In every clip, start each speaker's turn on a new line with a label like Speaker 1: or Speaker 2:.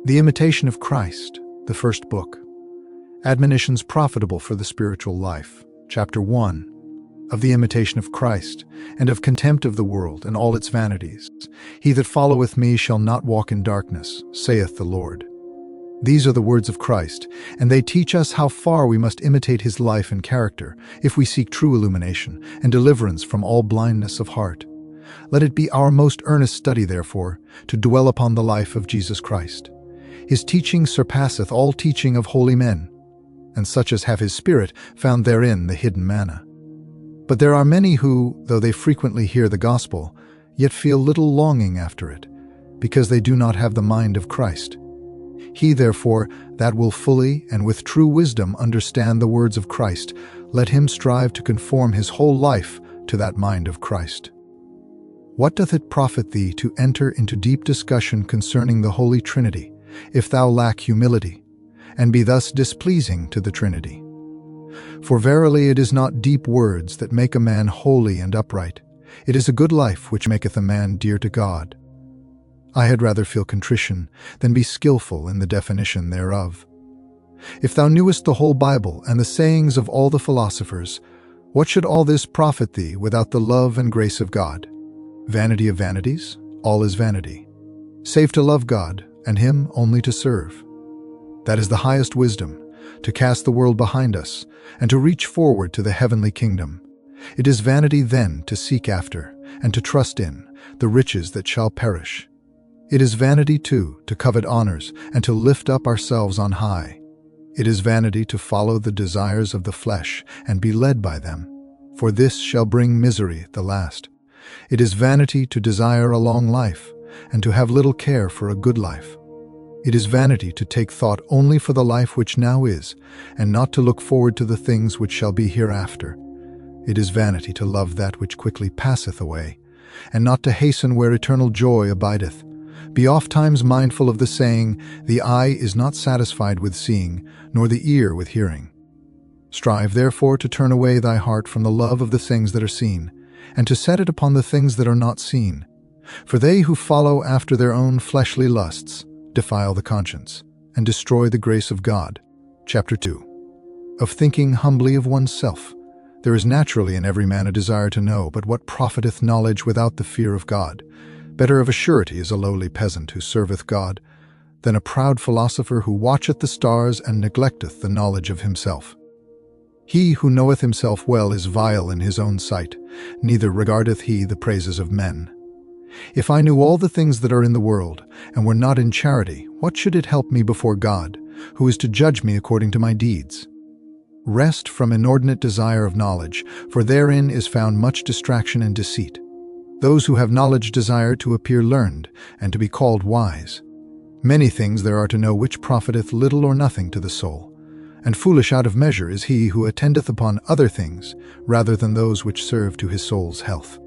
Speaker 1: The Imitation of Christ, the first book. Admonitions profitable for the spiritual life. Chapter 1. Of the imitation of Christ, and of contempt of the world and all its vanities. He that followeth me shall not walk in darkness, saith the Lord. These are the words of Christ, and they teach us how far we must imitate his life and character if we seek true illumination and deliverance from all blindness of heart. Let it be our most earnest study, therefore, to dwell upon the life of Jesus Christ. His teaching surpasseth all teaching of holy men, and such as have his Spirit found therein the hidden manna. But there are many who, though they frequently hear the gospel, yet feel little longing after it, because they do not have the mind of Christ. He, therefore, that will fully and with true wisdom understand the words of Christ, let him strive to conform his whole life to that mind of Christ. What doth it profit thee to enter into deep discussion concerning the Holy Trinity, if thou lack humility, and be thus displeasing to the Trinity? For verily it is not deep words that make a man holy and upright. It is a good life which maketh a man dear to God. I had rather feel contrition than be skillful in the definition thereof. If thou knewest the whole Bible and the sayings of all the philosophers, what should all this profit thee without the love and grace of God? Vanity of vanities, all is vanity, save to love God, and him only to serve. That is the highest wisdom, to cast the world behind us, and to reach forward to the heavenly kingdom. It is vanity then to seek after, and to trust in, the riches that shall perish. It is vanity, too, to covet honors, and to lift up ourselves on high. It is vanity to follow the desires of the flesh, and be led by them, for this shall bring misery at the last. It is vanity to desire a long life, and to have little care for a good life. It is vanity to take thought only for the life which now is, and not to look forward to the things which shall be hereafter. It is vanity to love that which quickly passeth away, and not to hasten where eternal joy abideth. Be ofttimes mindful of the saying, the eye is not satisfied with seeing, nor the ear with hearing. Strive therefore to turn away thy heart from the love of the things that are seen, and to set it upon the things that are not seen. For they who follow after their own fleshly lusts defile the conscience, and destroy the grace of God. Chapter 2. Of thinking humbly of oneself. There is naturally in every man a desire to know, but what profiteth knowledge without the fear of God? Better of a surety is a lowly peasant who serveth God, than a proud philosopher who watcheth the stars and neglecteth the knowledge of himself. He who knoweth himself well is vile in his own sight, neither regardeth he the praises of men. If I knew all the things that are in the world, and were not in charity, what should it help me before God, who is to judge me according to my deeds? Rest from inordinate desire of knowledge, for therein is found much distraction and deceit. Those who have knowledge desire to appear learned, and to be called wise. Many things there are to know which profiteth little or nothing to the soul. And foolish out of measure is he who attendeth upon other things, rather than those which serve to his soul's health.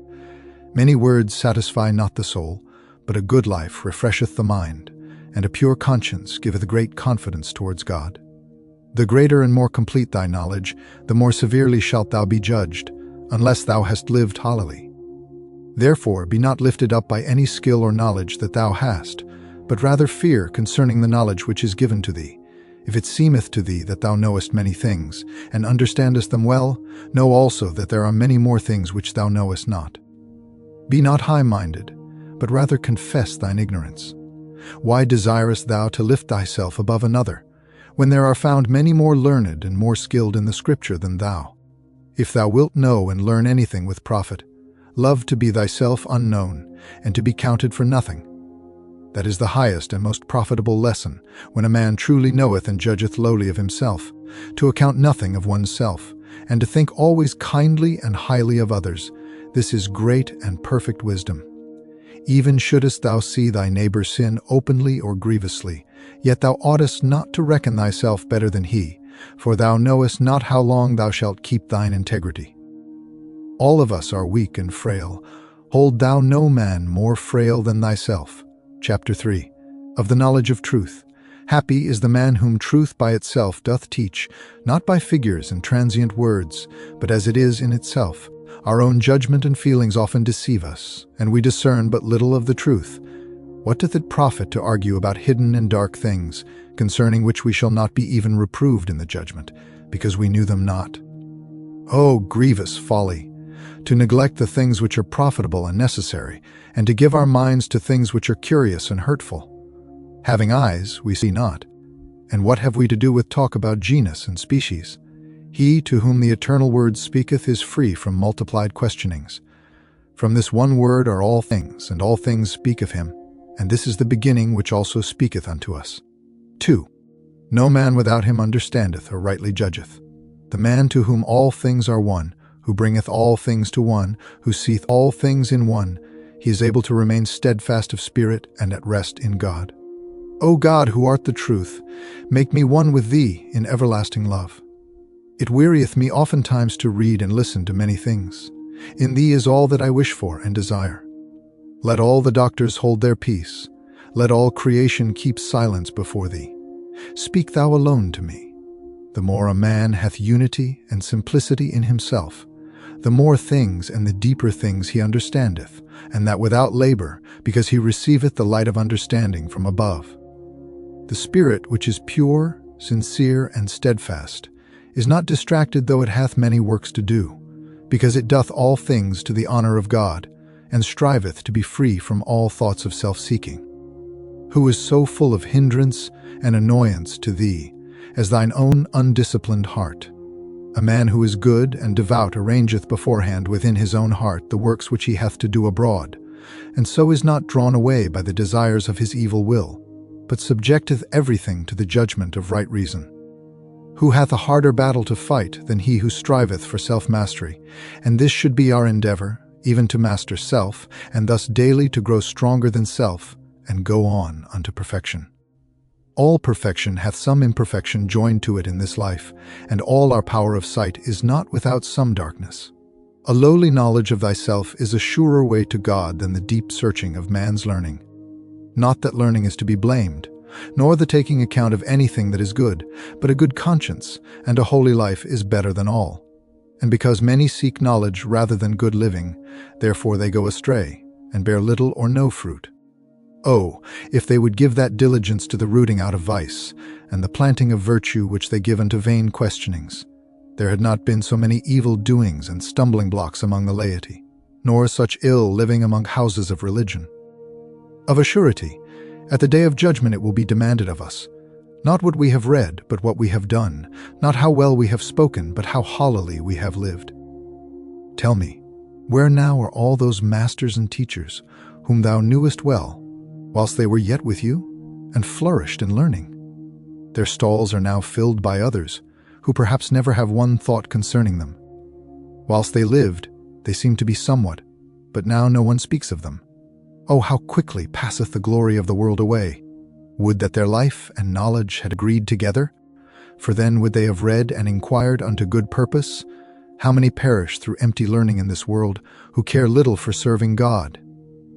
Speaker 1: Many words satisfy not the soul, but a good life refresheth the mind, and a pure conscience giveth great confidence towards God. The greater and more complete thy knowledge, the more severely shalt thou be judged, unless thou hast lived holily. Therefore be not lifted up by any skill or knowledge that thou hast, but rather fear concerning the knowledge which is given to thee. If it seemeth to thee that thou knowest many things, and understandest them well, know also that there are many more things which thou knowest not. Be not high-minded, but rather confess thine ignorance. Why desirest thou to lift thyself above another, when there are found many more learned and more skilled in the Scripture than thou? If thou wilt know and learn anything with profit, love to be thyself unknown, and to be counted for nothing. That is the highest and most profitable lesson, when a man truly knoweth and judgeth lowly of himself, to account nothing of oneself, and to think always kindly and highly of others. This is great and perfect wisdom. Even shouldest thou see thy neighbor sin openly or grievously, yet thou oughtest not to reckon thyself better than he, for thou knowest not how long thou shalt keep thine integrity. All of us are weak and frail. Hold thou no man more frail than thyself. Chapter 3. Of the knowledge of truth. Happy is the man whom truth by itself doth teach, not by figures and transient words, but as it is in itself. Our own judgment and feelings often deceive us, and we discern but little of the truth. What doth it profit to argue about hidden and dark things, concerning which we shall not be even reproved in the judgment, because we knew them not? O grievous folly! To neglect the things which are profitable and necessary, and to give our minds to things which are curious and hurtful. Having eyes, we see not. And what have we to do with talk about genus and species? He to whom the eternal word speaketh is free from multiplied questionings. From this one word are all things, and all things speak of him, and this is the beginning which also speaketh unto us. 2. No man without him understandeth or rightly judgeth. The man to whom all things are one, who bringeth all things to one, who seeth all things in one, he is able to remain steadfast of spirit and at rest in God. O God, who art the truth, make me one with thee in everlasting love. It wearieth me oftentimes to read and listen to many things. In thee is all that I wish for and desire. Let all the doctors hold their peace. Let all creation keep silence before thee. Speak thou alone to me. The more a man hath unity and simplicity in himself, the more things and the deeper things he understandeth, and that without labor, because he receiveth the light of understanding from above. The spirit which is pure, sincere, and steadfast is not distracted though it hath many works to do, because it doth all things to the honor of God, and striveth to be free from all thoughts of self-seeking. Who is so full of hindrance and annoyance to thee as thine own undisciplined heart? A man who is good and devout arrangeth beforehand within his own heart the works which he hath to do abroad, and so is not drawn away by the desires of his evil will, but subjecteth everything to the judgment of right reason. Who hath a harder battle to fight than he who striveth for self-mastery? And this should be our endeavor, even to master self, and thus daily to grow stronger than self, and go on unto perfection. All perfection hath some imperfection joined to it in this life, and all our power of sight is not without some darkness. A lowly knowledge of thyself is a surer way to God than the deep searching of man's learning. Not that learning is to be blamed, nor the taking account of anything that is good, but a good conscience and a holy life is better than all. And because many seek knowledge rather than good living, therefore they go astray, and bear little or no fruit. Oh, if they would give that diligence to the rooting out of vice, and the planting of virtue which they give unto vain questionings, there had not been so many evil doings and stumbling blocks among the laity, nor such ill living among houses of religion. Of a surety, at the day of judgment it will be demanded of us, not what we have read, but what we have done, not how well we have spoken, but how hollowly we have lived. Tell me, where now are all those masters and teachers, whom thou knewest well, whilst they were yet with you, and flourished in learning? Their stalls are now filled by others, who perhaps never have one thought concerning them. Whilst they lived, they seemed to be somewhat, but now no one speaks of them. Oh, how quickly passeth the glory of the world away! Would that their life and knowledge had agreed together, for then would they have read and inquired unto good purpose. How many perish through empty learning in this world, who care little for serving God?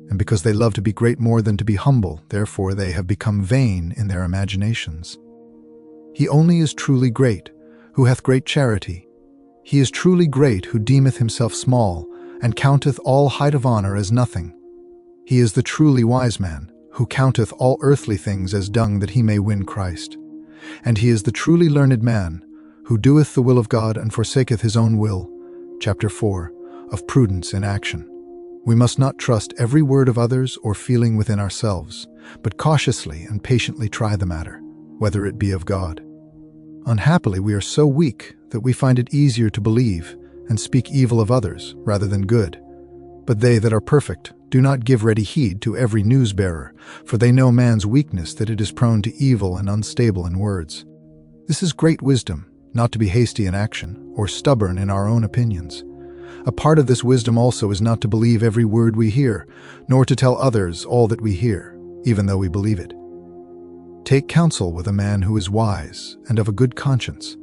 Speaker 1: And because they love to be great more than to be humble, therefore they have become vain in their imaginations. He only is truly great, who hath great charity. He is truly great, who deemeth himself small, and counteth all height of honor as nothing. He is the truly wise man, who counteth all earthly things as dung that he may win Christ. And he is the truly learned man, who doeth the will of God and forsaketh his own will. Chapter 4, of Prudence in Action. We must not trust every word of others or feeling within ourselves, but cautiously and patiently try the matter, whether it be of God. Unhappily, we are so weak that we find it easier to believe and speak evil of others rather than good. But they that are perfect do not give ready heed to every news-bearer, for they know man's weakness, that it is prone to evil and unstable in words. This is great wisdom, not to be hasty in action or stubborn in our own opinions. A part of this wisdom also is not to believe every word we hear, nor to tell others all that we hear, even though we believe it. Take counsel with a man who is wise and of a good conscience,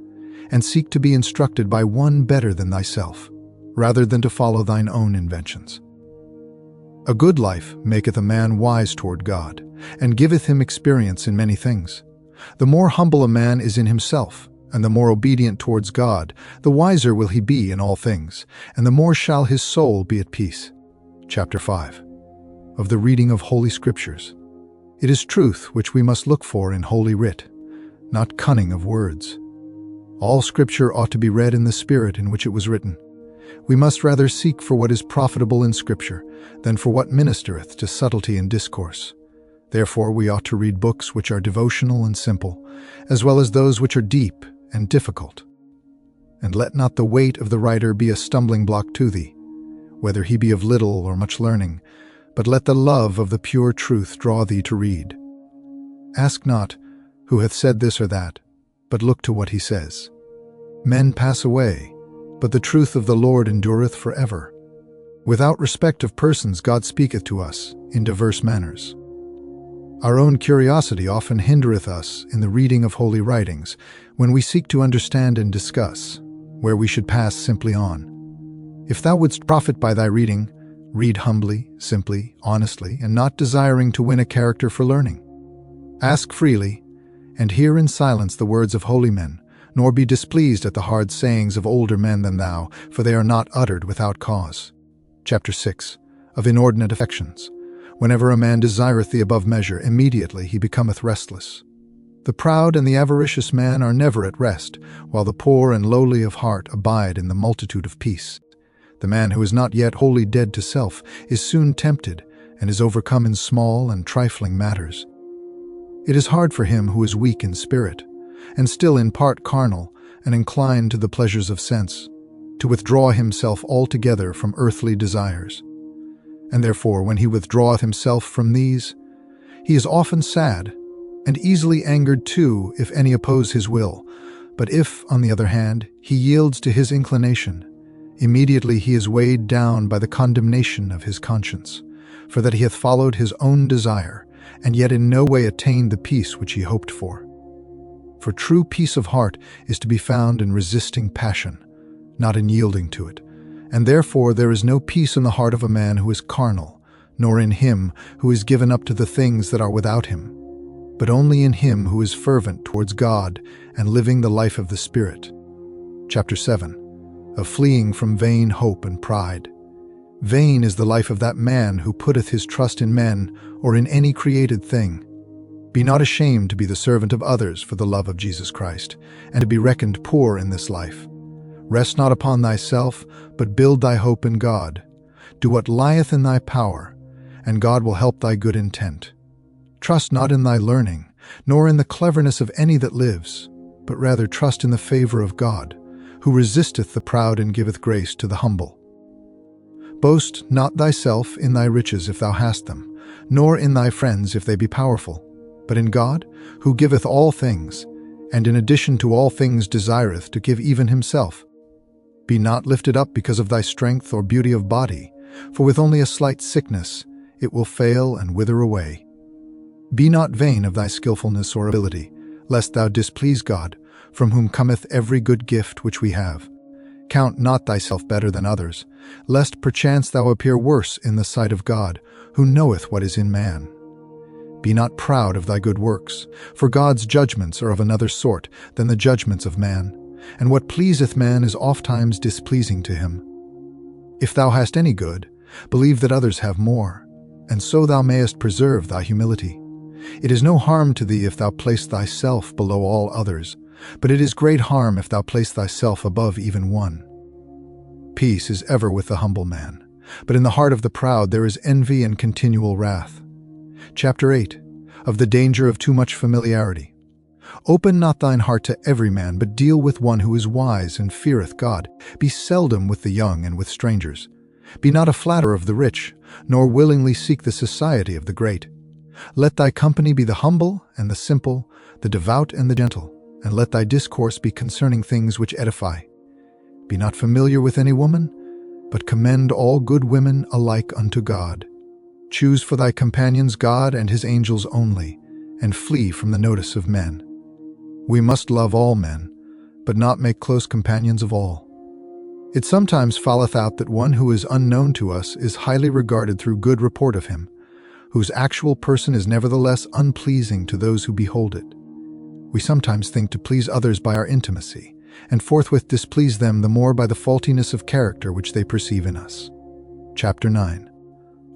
Speaker 1: and seek to be instructed by one better than thyself, rather than to follow thine own inventions. A good life maketh a man wise toward God, and giveth him experience in many things. The more humble a man is in himself, and the more obedient towards God, the wiser will he be in all things, and the more shall his soul be at peace. Chapter 5. Of the reading of Holy Scriptures. It is truth which we must look for in Holy Writ, not cunning of words. All Scripture ought to be read in the spirit in which it was written. We must rather seek for what is profitable in Scripture than for what ministereth to subtlety in discourse. Therefore we ought to read books which are devotional and simple, as well as those which are deep and difficult. And let not the weight of the writer be a stumbling block to thee, whether he be of little or much learning, but let the love of the pure truth draw thee to read. Ask not, who hath said this or that, but look to what he says. Men pass away, but the truth of the Lord endureth forever. Without respect of persons God speaketh to us in diverse manners. Our own curiosity often hindereth us in the reading of holy writings, when we seek to understand and discuss, where we should pass simply on. If thou wouldst profit by thy reading, read humbly, simply, honestly, and not desiring to win a character for learning. Ask freely, and hear in silence the words of holy men, nor be displeased at the hard sayings of older men than thou, for they are not uttered without cause. Chapter 6. Of inordinate affections. Whenever a man desireth the above measure, immediately he becometh restless. The proud and the avaricious man are never at rest, while the poor and lowly of heart abide in the multitude of peace. The man who is not yet wholly dead to self is soon tempted, and is overcome in small and trifling matters. It is hard for him who is weak in spirit, and still in part carnal, and inclined to the pleasures of sense, to withdraw himself altogether from earthly desires. And therefore, when he withdraweth himself from these, he is often sad, and easily angered too if any oppose his will. But if, on the other hand, he yields to his inclination, immediately he is weighed down by the condemnation of his conscience, for that he hath followed his own desire, and yet in no way attained the peace which he hoped for. For true peace of heart is to be found in resisting passion, not in yielding to it, and therefore there is no peace in the heart of a man who is carnal, nor in him who is given up to the things that are without him, but only in him who is fervent towards God and living the life of the Spirit. Chapter 7. Of fleeing from vain hope and pride. Vain is the life of that man who putteth his trust in men or in any created thing. Be not ashamed to be the servant of others for the love of Jesus Christ, and to be reckoned poor in this life. Rest not upon thyself, but build thy hope in God. Do what lieth in thy power, and God will help thy good intent. Trust not in thy learning, nor in the cleverness of any that lives, but rather trust in the favor of God, who resisteth the proud and giveth grace to the humble. Boast not thyself in thy riches if thou hast them, nor in thy friends if they be powerful, but in God, who giveth all things, and in addition to all things desireth to give even himself. Be not lifted up because of thy strength or beauty of body, for with only a slight sickness it will fail and wither away. Be not vain of thy skillfulness or ability, lest thou displease God, from whom cometh every good gift which we have. Count not thyself better than others, lest perchance thou appear worse in the sight of God, who knoweth what is in man. Be not proud of thy good works, for God's judgments are of another sort than the judgments of man, and what pleaseth man is ofttimes displeasing to him. If thou hast any good, believe that others have more, and so thou mayest preserve thy humility. It is no harm to thee if thou place thyself below all others, but it is great harm if thou place thyself above even one. Peace is ever with the humble man, but in the heart of the proud there is envy and continual wrath. Chapter 8. Of the danger of too much familiarity. Open not thine heart to every man, but deal with one who is wise and feareth God. Be seldom with the young and with strangers. Be not a flatterer of the rich, nor willingly seek the society of the great. Let thy company be the humble and the simple, the devout and the gentle, and let thy discourse be concerning things which edify. Be not familiar with any woman, but commend all good women alike unto God. Choose for thy companions God and his angels only, and flee from the notice of men. We must love all men, but not make close companions of all. It sometimes falleth out that one who is unknown to us is highly regarded through good report of him, whose actual person is nevertheless unpleasing to those who behold it. We sometimes think to please others by our intimacy, and forthwith displease them the more by the faultiness of character which they perceive in us. Chapter 9.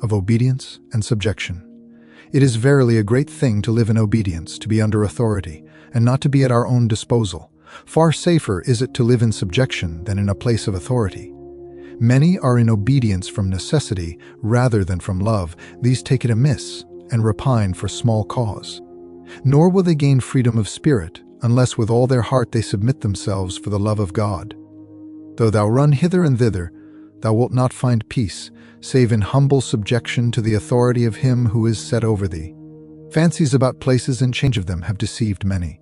Speaker 1: Of obedience and subjection. It is verily a great thing to live in obedience, to be under authority, and not to be at our own disposal. Far safer is it to live in subjection than in a place of authority. Many are in obedience from necessity rather than from love. These take it amiss and repine for small cause. Nor will they gain freedom of spirit, unless with all their heart they submit themselves for the love of God. Though thou run hither and thither, thou wilt not find peace, save in humble subjection to the authority of him who is set over thee. Fancies about places and change of them have deceived many.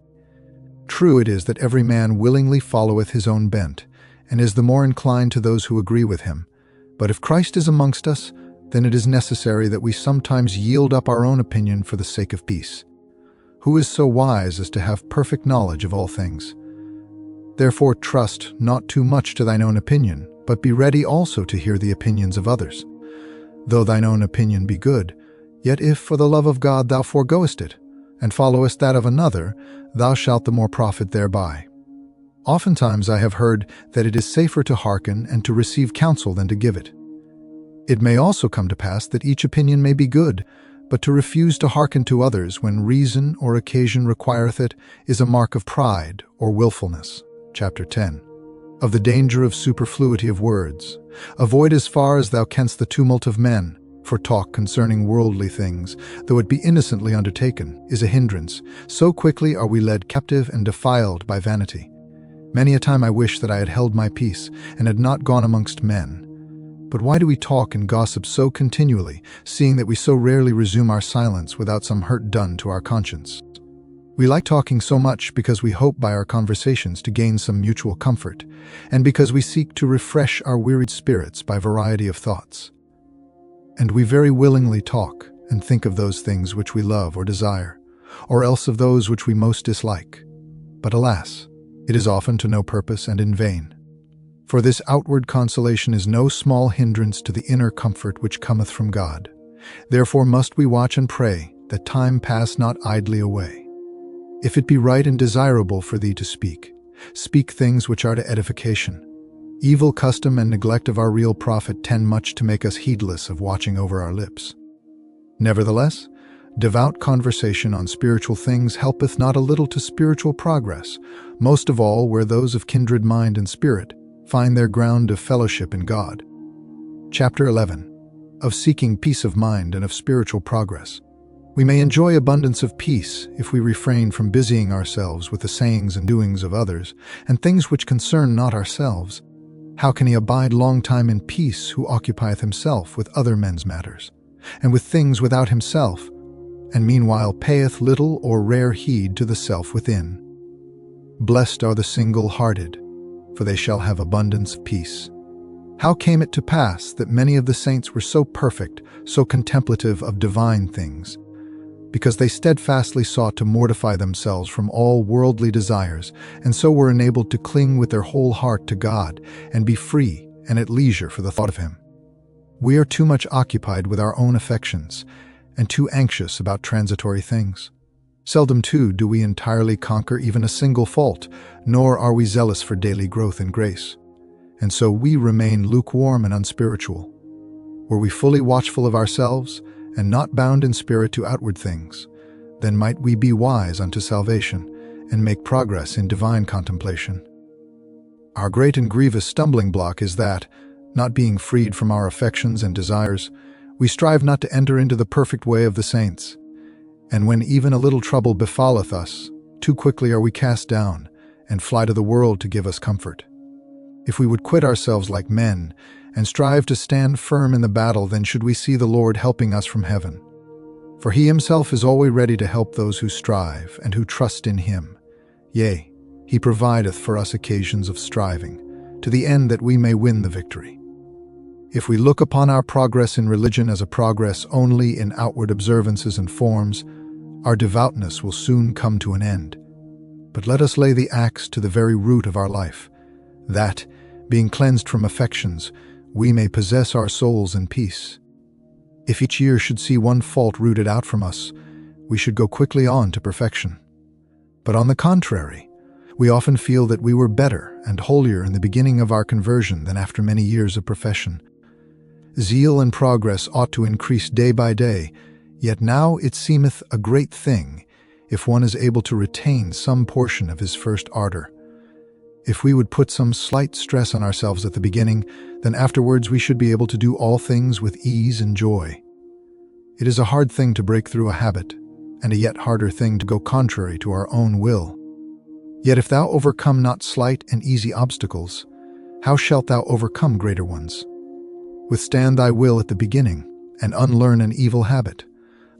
Speaker 1: True it is that every man willingly followeth his own bent, and is the more inclined to those who agree with him. But if Christ is amongst us, then it is necessary that we sometimes yield up our own opinion for the sake of peace. Who is so wise as to have perfect knowledge of all things? Therefore trust not too much to thine own opinion, but be ready also to hear the opinions of others. Though thine own opinion be good, yet if for the love of God thou foregoest it, and followest that of another, thou shalt the more profit thereby. Oftentimes I have heard that it is safer to hearken and to receive counsel than to give it. It may also come to pass that each opinion may be good, but to refuse to hearken to others when reason or occasion requireth it is a mark of pride or willfulness. Chapter 10. Of the danger of superfluity of words. Avoid as far as thou canst the tumult of men, for talk concerning worldly things, though it be innocently undertaken, is a hindrance. So quickly are we led captive and defiled by vanity. Many a time I wish that I had held my peace, and had not gone amongst men. But why do we talk and gossip so continually, seeing that we so rarely resume our silence without some hurt done to our conscience? We like talking so much because we hope by our conversations to gain some mutual comfort, and because we seek to refresh our wearied spirits by variety of thoughts. And we very willingly talk and think of those things which we love or desire, or else of those which we most dislike. But alas, it is often to no purpose and in vain. For this outward consolation is no small hindrance to the inner comfort which cometh from God. Therefore must we watch and pray, that time pass not idly away. If it be right and desirable for thee to speak, speak things which are to edification. Evil custom and neglect of our real profit tend much to make us heedless of watching over our lips. Nevertheless, devout conversation on spiritual things helpeth not a little to spiritual progress, most of all where those of kindred mind and spirit find their ground of fellowship in God. Chapter 11. Of seeking peace of mind and of spiritual progress. We may enjoy abundance of peace if we refrain from busying ourselves with the sayings and doings of others, and things which concern not ourselves. How can he abide long time in peace who occupieth himself with other men's matters, and with things without himself, and meanwhile payeth little or rare heed to the self within? Blessed are the single-hearted, for they shall have abundance of peace. How came it to pass that many of the saints were so perfect, so contemplative of divine things? Because they steadfastly sought to mortify themselves from all worldly desires, and so were enabled to cling with their whole heart to God, and be free and at leisure for the thought of Him. We are too much occupied with our own affections, and too anxious about transitory things. Seldom, too, do we entirely conquer even a single fault, nor are we zealous for daily growth in grace. And so we remain lukewarm and unspiritual. Were we fully watchful of ourselves, and not bound in spirit to outward things, then might we be wise unto salvation, and make progress in divine contemplation. Our great and grievous stumbling block is that, not being freed from our affections and desires, we strive not to enter into the perfect way of the saints. And when even a little trouble befalleth us, too quickly are we cast down, and fly to the world to give us comfort. If we would quit ourselves like men, and strive to stand firm in the battle, then should we see the Lord helping us from heaven. For He Himself is always ready to help those who strive and who trust in Him. Yea, He provideth for us occasions of striving, to the end that we may win the victory. If we look upon our progress in religion as a progress only in outward observances and forms, our devoutness will soon come to an end. But let us lay the axe to the very root of our life, that, being cleansed from affections, we may possess our souls in peace. If each year should see one fault rooted out from us, we should go quickly on to perfection. But on the contrary, we often feel that we were better and holier in the beginning of our conversion than after many years of profession. Zeal and progress ought to increase day by day, Yet now it seemeth a great thing, if one is able to retain some portion of his first ardor. If we would put some slight stress on ourselves at the beginning, then afterwards we should be able to do all things with ease and joy. It is a hard thing to break through a habit, and a yet harder thing to go contrary to our own will. Yet if thou overcome not slight and easy obstacles, how shalt thou overcome greater ones? Withstand thy will at the beginning, and unlearn an evil habit,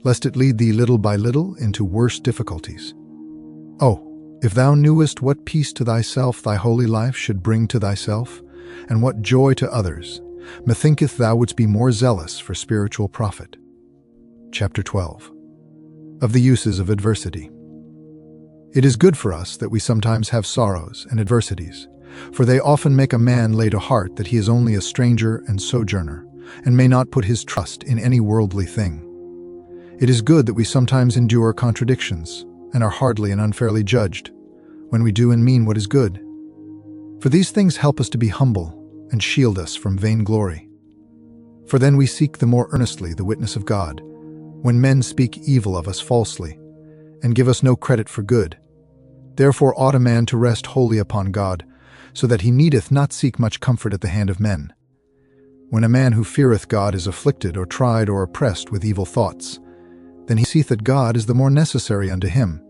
Speaker 1: lest it lead thee little by little into worse difficulties. Oh, if thou knewest what peace to thyself thy holy life should bring to thyself, and what joy to others, methinketh thou wouldst be more zealous for spiritual profit. Chapter 12. Of the uses of adversity. It is good for us that we sometimes have sorrows and adversities, for they often make a man lay to heart that he is only a stranger and sojourner, and may not put his trust in any worldly thing. It is good that we sometimes endure contradictions, and are hardly and unfairly judged, when we do and mean what is good. For these things help us to be humble, and shield us from vainglory. For then we seek the more earnestly the witness of God, when men speak evil of us falsely, and give us no credit for good. Therefore ought a man to rest wholly upon God, so that he needeth not seek much comfort at the hand of men. When a man who feareth God is afflicted or tried or oppressed with evil thoughts, then he seeth that God is the more necessary unto him,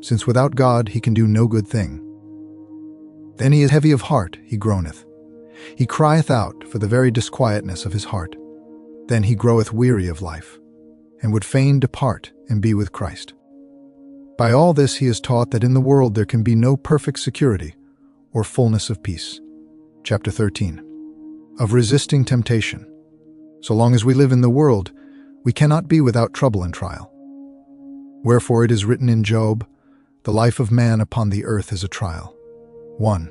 Speaker 1: since without God he can do no good thing. Then he is heavy of heart, he groaneth. He crieth out for the very disquietness of his heart. Then he groweth weary of life, and would fain depart and be with Christ. By all this he is taught that in the world there can be no perfect security or fullness of peace. Chapter 13. Of resisting temptation. So long as we live in the world, we cannot be without trouble and trial. Wherefore it is written in Job, "The life of man upon the earth is a trial." 1.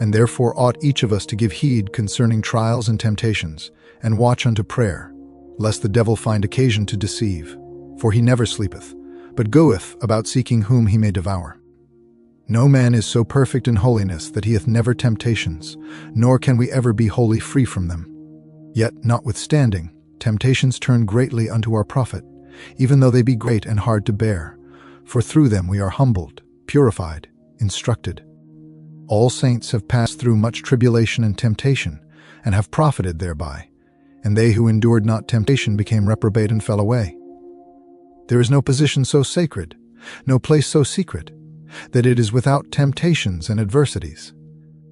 Speaker 1: And therefore ought each of us to give heed concerning trials and temptations, and watch unto prayer, lest the devil find occasion to deceive. For he never sleepeth, but goeth about seeking whom he may devour. No man is so perfect in holiness that he hath never temptations, nor can we ever be wholly free from them. Yet, notwithstanding, temptations turn greatly unto our profit, even though they be great and hard to bear, for through them we are humbled, purified, instructed. All saints have passed through much tribulation and temptation, and have profited thereby, and they who endured not temptation became reprobate and fell away. There is no position so sacred, no place so secret, that it is without temptations and adversities.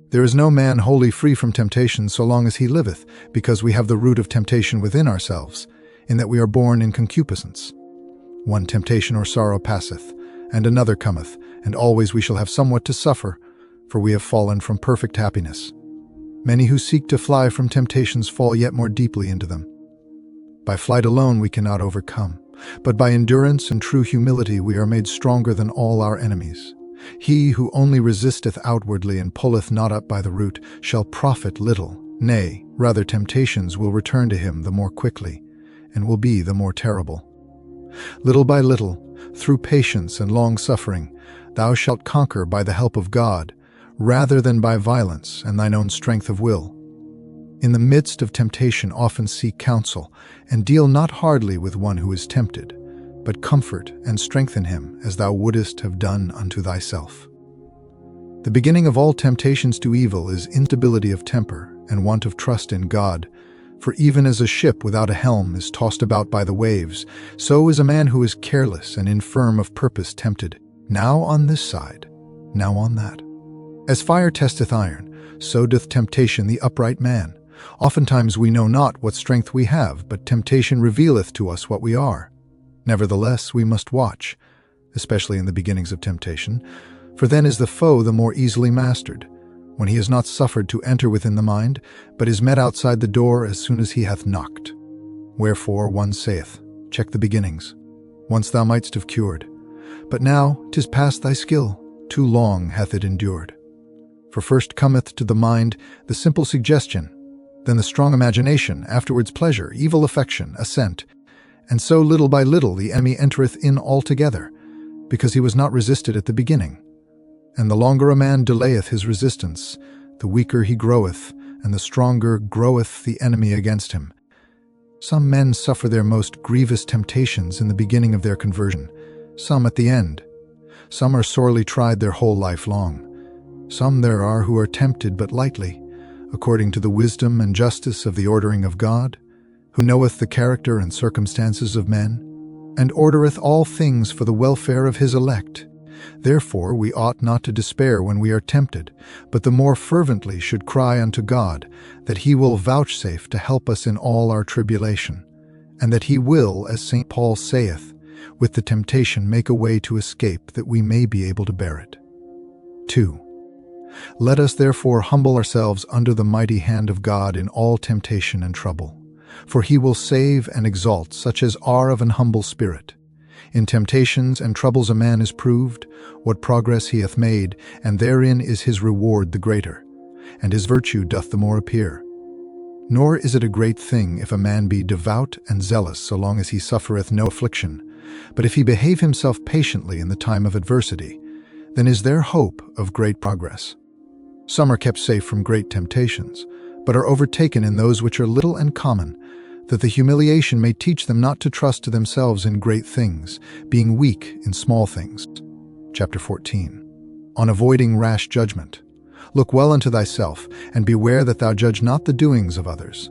Speaker 1: There is no man wholly free from temptation so long as he liveth, because we have the root of temptation within ourselves, in that we are born in concupiscence. One temptation or sorrow passeth, and another cometh, and always we shall have somewhat to suffer, for we have fallen from perfect happiness. Many who seek to fly from temptations fall yet more deeply into them. By flight alone we cannot overcome, but by endurance and true humility we are made stronger than all our enemies. He who only resisteth outwardly and pulleth not up by the root shall profit little, nay, rather temptations will return to him the more quickly, and will be the more terrible. Little by little, through patience and long suffering, thou shalt conquer by the help of God, rather than by violence and thine own strength of will. In the midst of temptation often seek counsel, and deal not hardly with one who is tempted, but comfort and strengthen him as thou wouldest have done unto thyself. The beginning of all temptations to evil is instability of temper and want of trust in God, for even as a ship without a helm is tossed about by the waves, so is a man who is careless and infirm of purpose tempted, now on this side, now on that. As fire testeth iron, so doth temptation the upright man. Oftentimes we know not what strength we have, but temptation revealeth to us what we are. Nevertheless, we must watch, especially in the beginnings of temptation, for then is the foe the more easily mastered, when he is not suffered to enter within the mind, but is met outside the door as soon as he hath knocked. Wherefore one saith, check the beginnings, once thou mightst have cured. But now 'tis past thy skill, too long hath it endured. For first cometh to the mind the simple suggestion, then the strong imagination, afterwards pleasure, evil affection, assent, and so little by little the enemy entereth in altogether, because he was not resisted at the beginning. And the longer a man delayeth his resistance, the weaker he groweth, and the stronger groweth the enemy against him. Some men suffer their most grievous temptations in the beginning of their conversion, some at the end. Some are sorely tried their whole life long. Some there are who are tempted but lightly, according to the wisdom and justice of the ordering of God, who knoweth the character and circumstances of men, and ordereth all things for the welfare of his elect. Therefore we ought not to despair when we are tempted, but the more fervently should cry unto God, that he will vouchsafe to help us in all our tribulation, and that he will, as St. Paul saith, with the temptation make a way to escape, that we may be able to bear it. 2. Let us therefore humble ourselves under the mighty hand of God in all temptation and trouble, for he will save and exalt such as are of an humble spirit. In temptations and troubles a man is proved, what progress he hath made, and therein is his reward the greater, and his virtue doth the more appear. Nor is it a great thing if a man be devout and zealous so long as he suffereth no affliction, but if he behave himself patiently in the time of adversity, then is there hope of great progress. Some are kept safe from great temptations, but are overtaken in those which are little and common, that the humiliation may teach them not to trust to themselves in great things, being weak in small things. Chapter 14. On avoiding rash judgment. Look well unto thyself, and beware that thou judge not the doings of others.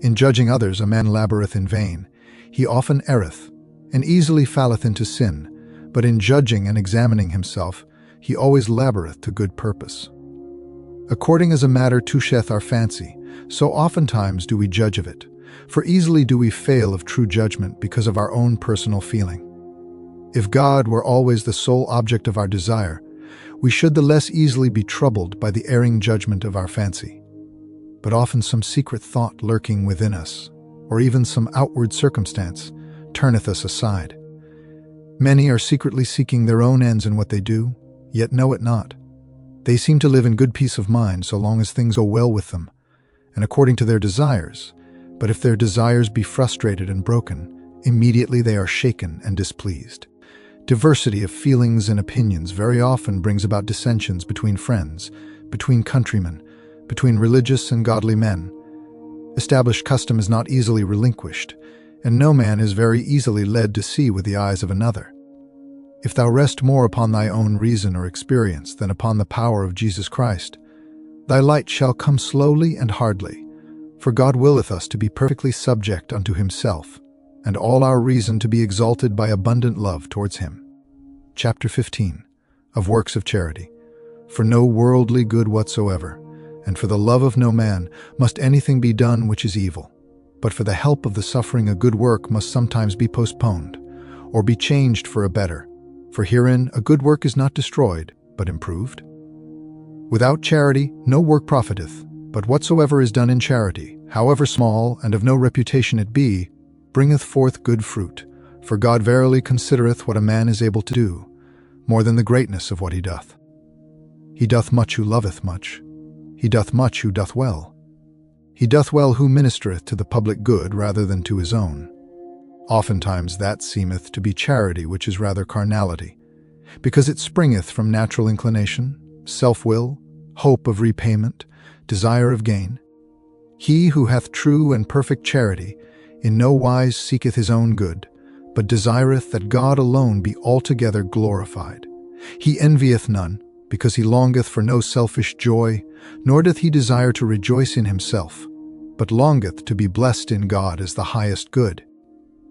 Speaker 1: In judging others a man laboureth in vain. He often erreth, and easily falleth into sin, but in judging and examining himself, he always laboureth to good purpose. According as a matter toucheth our fancy, so oftentimes do we judge of it. For easily do we fail of true judgment because of our own personal feeling. If God were always the sole object of our desire, we should the less easily be troubled by the erring judgment of our fancy. But often some secret thought lurking within us, or even some outward circumstance, turneth us aside. Many are secretly seeking their own ends in what they do, yet know it not. They seem to live in good peace of mind so long as things go well with them, and according to their desires. But if their desires be frustrated and broken, immediately they are shaken and displeased. Diversity of feelings and opinions very often brings about dissensions between friends, between countrymen, between religious and godly men. Established custom is not easily relinquished, and no man is very easily led to see with the eyes of another. If thou rest more upon thy own reason or experience than upon the power of Jesus Christ, thy light shall come slowly and hardly. For God willeth us to be perfectly subject unto himself, and all our reason to be exalted by abundant love towards him. Chapter 15. Of works of charity. For no worldly good whatsoever, and for the love of no man, must anything be done which is evil. But for the help of the suffering a good work must sometimes be postponed, or be changed for a better. For herein a good work is not destroyed, but improved. Without charity no work profiteth. But whatsoever is done in charity, however small and of no reputation it be, bringeth forth good fruit. For God verily considereth what a man is able to do, more than the greatness of what he doth. He doth much who loveth much. He doth much who doth well. He doth well who ministereth to the public good rather than to his own. Oftentimes that seemeth to be charity which is rather carnality, because it springeth from natural inclination, self-will, hope of repayment, desire of gain. He who hath true and perfect charity in no wise seeketh his own good, but desireth that God alone be altogether glorified. He envieth none, because he longeth for no selfish joy, nor doth he desire to rejoice in himself, but longeth to be blessed in God as the highest good.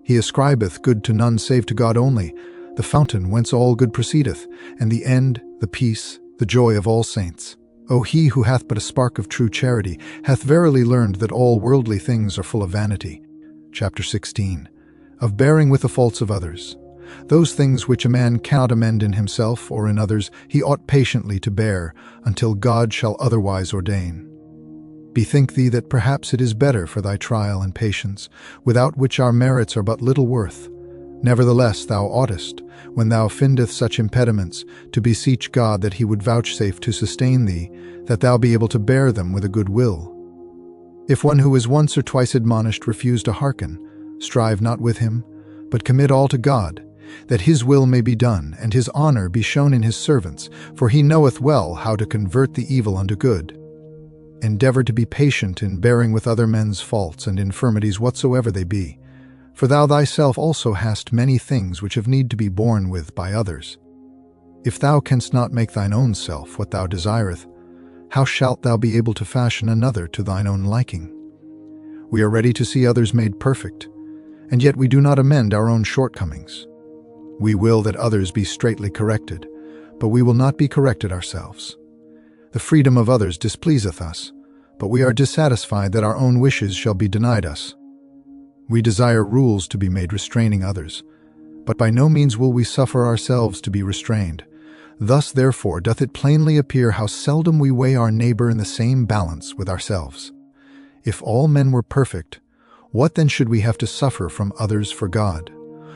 Speaker 1: He ascribeth good to none save to God only, the fountain whence all good proceedeth, and the end, the peace, the joy of all saints. O he who hath but a spark of true charity hath verily learned that all worldly things are full of vanity. Chapter 16. Of bearing with the faults of others. Those things which a man cannot amend in himself or in others, he ought patiently to bear, until God shall otherwise ordain. Bethink thee that perhaps it is better for thy trial and patience, without which our merits are but little worth. Nevertheless thou oughtest, when thou findest such impediments, to beseech God that he would vouchsafe to sustain thee, that thou be able to bear them with a good will. If one who is once or twice admonished refuse to hearken, strive not with him, but commit all to God, that his will may be done, and his honor be shown in his servants, for he knoweth well how to convert the evil unto good. Endeavor to be patient in bearing with other men's faults and infirmities whatsoever they be, for thou thyself also hast many things which have need to be borne with by others. If thou canst not make thine own self what thou desireth, how shalt thou be able to fashion another to thine own liking? We are ready to see others made perfect, and yet we do not amend our own shortcomings. We will that others be straightly corrected, but we will not be corrected ourselves. The freedom of others displeaseth us, but we are dissatisfied that our own wishes shall be denied us. We desire rules to be made restraining others, but by no means will we suffer ourselves to be restrained. Thus, therefore, doth it plainly appear how seldom we weigh our neighbor in the same balance with ourselves. If all men were perfect, what then should we have to suffer from others for God?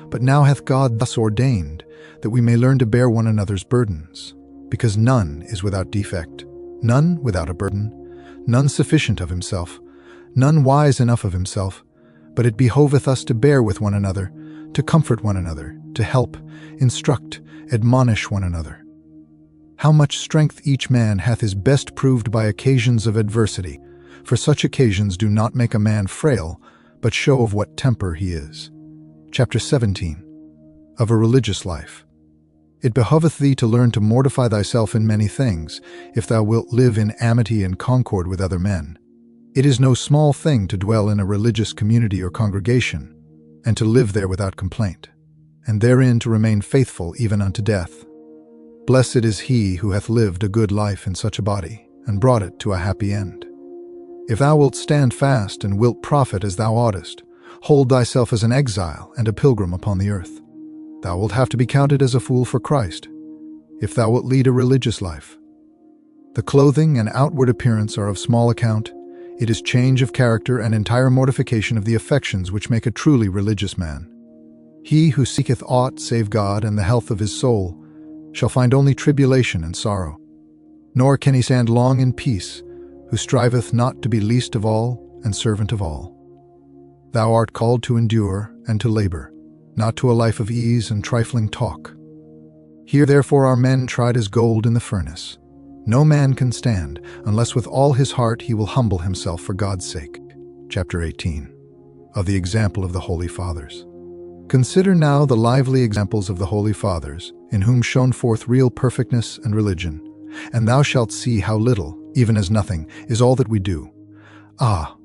Speaker 1: But now hath God thus ordained, that we may learn to bear one another's burdens, because none is without defect, none without a burden, none sufficient of himself, none wise enough of himself, but it behoveth us to bear with one another, to comfort one another, to help, instruct, admonish one another. How much strength each man hath is best proved by occasions of adversity, for such occasions do not make a man frail, but show of what temper he is. Chapter 17. Of a religious life. It behoveth thee to learn to mortify thyself in many things, if thou wilt live in amity and concord with other men. It is no small thing to dwell in a religious community or congregation, and to live there without complaint, and therein to remain faithful even unto death. Blessed is he who hath lived a good life in such a body, and brought it to a happy end. If thou wilt stand fast and wilt profit as thou oughtest, hold thyself as an exile and a pilgrim upon the earth. Thou wilt have to be counted as a fool for Christ, if thou wilt lead a religious life. The clothing and outward appearance are of small account. It is change of character and entire mortification of the affections which make a truly religious man. He who seeketh aught save God and the health of his soul shall find only tribulation and sorrow. Nor can he stand long in peace, who striveth not to be least of all and servant of all. Thou art called to endure and to labor, not to a life of ease and trifling talk. Here therefore are men tried as gold in the furnace. No man can stand, unless with all his heart he will humble himself for God's sake. Chapter 18. Of the example of the Holy Fathers. Consider now the lively examples of the Holy Fathers, in whom shone forth real perfectness and religion, and thou shalt see how little, even as nothing, is all that we do. Ah,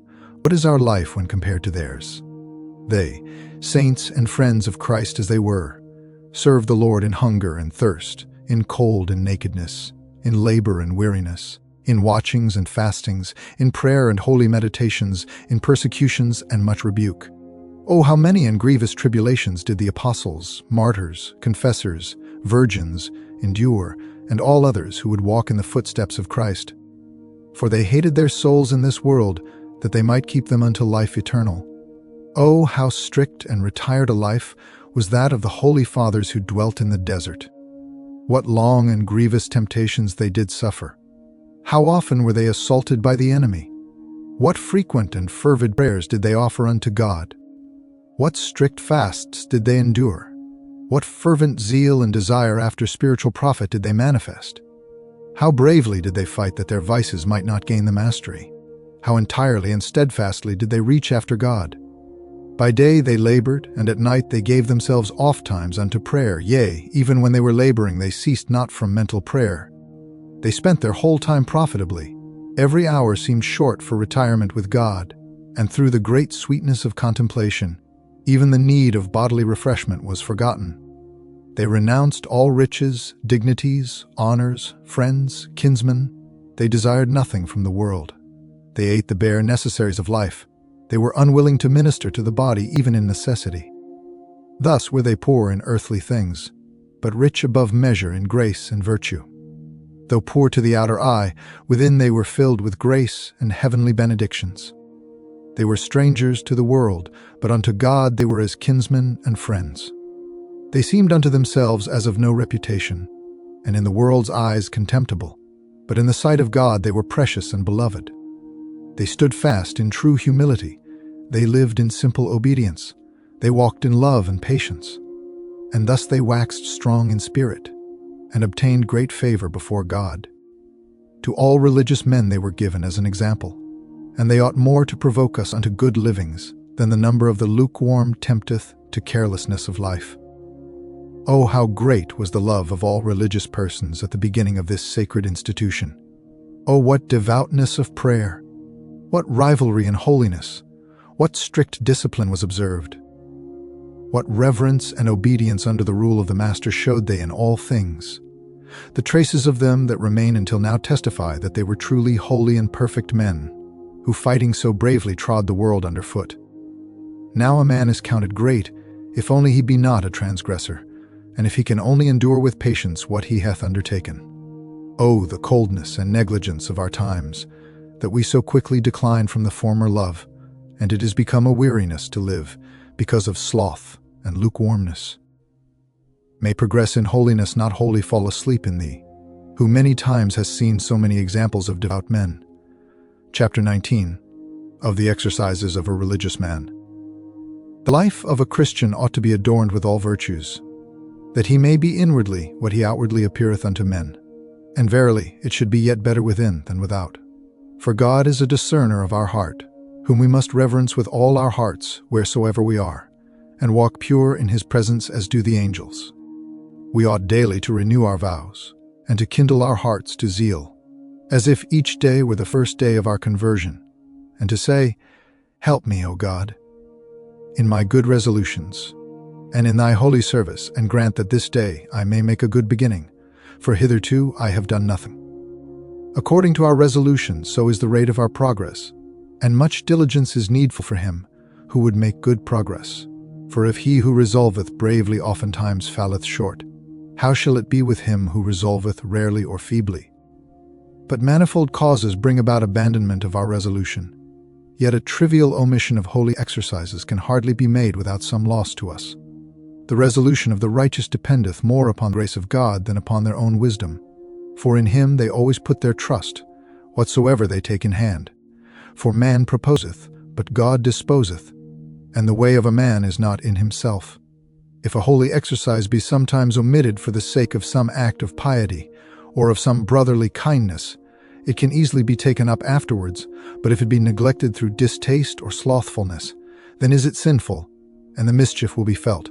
Speaker 1: what is our life when compared to theirs? They, saints and friends of Christ as they were, served the Lord in hunger and thirst, in cold and nakedness, in labor and weariness, in watchings and fastings, in prayer and holy meditations, in persecutions and much rebuke. Oh, how many and grievous tribulations did the apostles, martyrs, confessors, virgins endure, and all others who would walk in the footsteps of Christ. For they hated their souls in this world, that they might keep them unto life eternal. Oh, how strict and retired a life was that of the Holy Fathers who dwelt in the desert. What long and grievous temptations they did suffer. How often were they assaulted by the enemy? What frequent and fervid prayers did they offer unto God? What strict fasts did they endure? What fervent zeal and desire after spiritual profit did they manifest? How bravely did they fight that their vices might not gain the mastery? How entirely and steadfastly did they reach after God? By day they labored, and at night they gave themselves ofttimes unto prayer. Yea, even when they were laboring they ceased not from mental prayer. They spent their whole time profitably. Every hour seemed short for retirement with God, and through the great sweetness of contemplation, even the need of bodily refreshment was forgotten. They renounced all riches, dignities, honors, friends, kinsmen. They desired nothing from the world. They ate the bare necessaries of life. They were unwilling to minister to the body even in necessity. Thus were they poor in earthly things, but rich above measure in grace and virtue. Though poor to the outer eye, within they were filled with grace and heavenly benedictions. They were strangers to the world, but unto God they were as kinsmen and friends. They seemed unto themselves as of no reputation, and in the world's eyes contemptible, but in the sight of God they were precious and beloved. They stood fast in true humility. They lived in simple obedience. They walked in love and patience. And thus they waxed strong in spirit, and obtained great favor before God. To all religious men they were given as an example, and they ought more to provoke us unto good livings than the number of the lukewarm tempteth to carelessness of life. Oh, how great was the love of all religious persons at the beginning of this sacred institution! Oh, what devoutness of prayer! What rivalry in holiness! What strict discipline was observed! What reverence and obedience under the rule of the Master showed they in all things! The traces of them that remain until now testify that they were truly holy and perfect men, who fighting so bravely trod the world underfoot. Now a man is counted great, if only he be not a transgressor, and if he can only endure with patience what he hath undertaken. Oh, the coldness and negligence of our times, that we so quickly decline from the former love, and it is become a weariness to live, because of sloth and lukewarmness. May progress in holiness not wholly fall asleep in thee, who many times has seen so many examples of devout men. Chapter 19, of the exercises of a religious man. The life of a Christian ought to be adorned with all virtues, that he may be inwardly what he outwardly appeareth unto men. And verily, it should be yet better within than without. For God is a discerner of our heart, whom we must reverence with all our hearts wheresoever we are, and walk pure in his presence as do the angels. We ought daily to renew our vows, and to kindle our hearts to zeal, as if each day were the first day of our conversion, and to say, Help me, O God, in my good resolutions, and in thy holy service, and grant that this day I may make a good beginning, for hitherto I have done nothing. According to our resolution, so is the rate of our progress, and much diligence is needful for him who would make good progress. For if he who resolveth bravely oftentimes falleth short, how shall it be with him who resolveth rarely or feebly? But manifold causes bring about abandonment of our resolution. Yet a trivial omission of holy exercises can hardly be made without some loss to us. The resolution of the righteous dependeth more upon the grace of God than upon their own wisdom, for in him they always put their trust, whatsoever they take in hand. For man proposeth, but God disposeth, and the way of a man is not in himself. If a holy exercise be sometimes omitted for the sake of some act of piety, or of some brotherly kindness, it can easily be taken up afterwards, but if it be neglected through distaste or slothfulness, then is it sinful, and the mischief will be felt.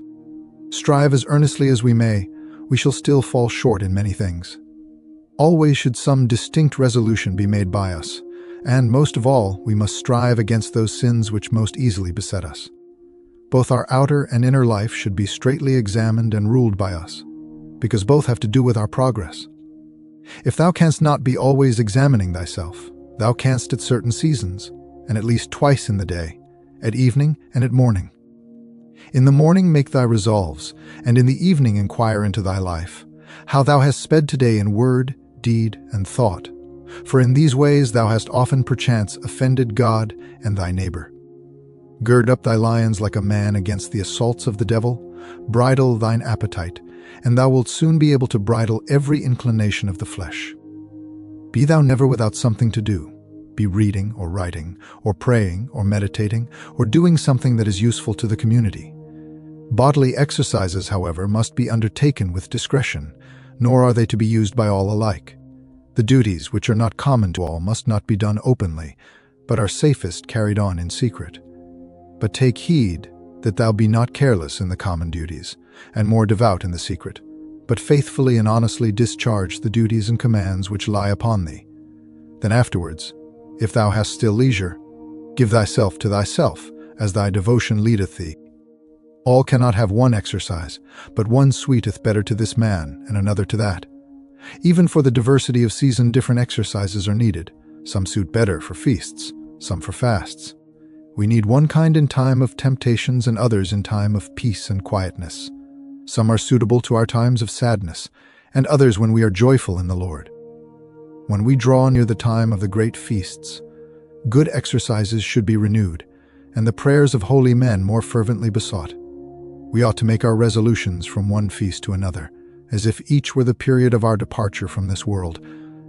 Speaker 1: Strive as earnestly as we may, we shall still fall short in many things. Always should some distinct resolution be made by us, and most of all, we must strive against those sins which most easily beset us. Both our outer and inner life should be straightly examined and ruled by us, because both have to do with our progress. If thou canst not be always examining thyself, thou canst at certain seasons, and at least twice in the day, at evening and at morning. In the morning make thy resolves, and in the evening inquire into thy life, how thou hast sped today in word, deed, and thought. For in these ways thou hast often perchance offended God and thy neighbor. Gird up thy lions like a man against the assaults of the devil, bridle thine appetite, and thou wilt soon be able to bridle every inclination of the flesh. Be thou never without something to do. Be reading or writing, or praying or meditating, or doing something that is useful to the community. Bodily exercises, however, must be undertaken with discretion, nor are they to be used by all alike. The duties which are not common to all must not be done openly, but are safest carried on in secret. But take heed that thou be not careless in the common duties, and more devout in the secret, but faithfully and honestly discharge the duties and commands which lie upon thee. Then afterwards, if thou hast still leisure, give thyself to thyself, as thy devotion leadeth thee. All cannot have one exercise, but one suiteth better to this man, and another to that. Even for the diversity of season different exercises are needed. Some suit better for feasts, some for fasts. We need one kind in time of temptations and others in time of peace and quietness. Some are suitable to our times of sadness, and others when we are joyful in the Lord. When we draw near the time of the great feasts, good exercises should be renewed, and the prayers of holy men more fervently besought. We ought to make our resolutions from one feast to another, as if each were the period of our departure from this world,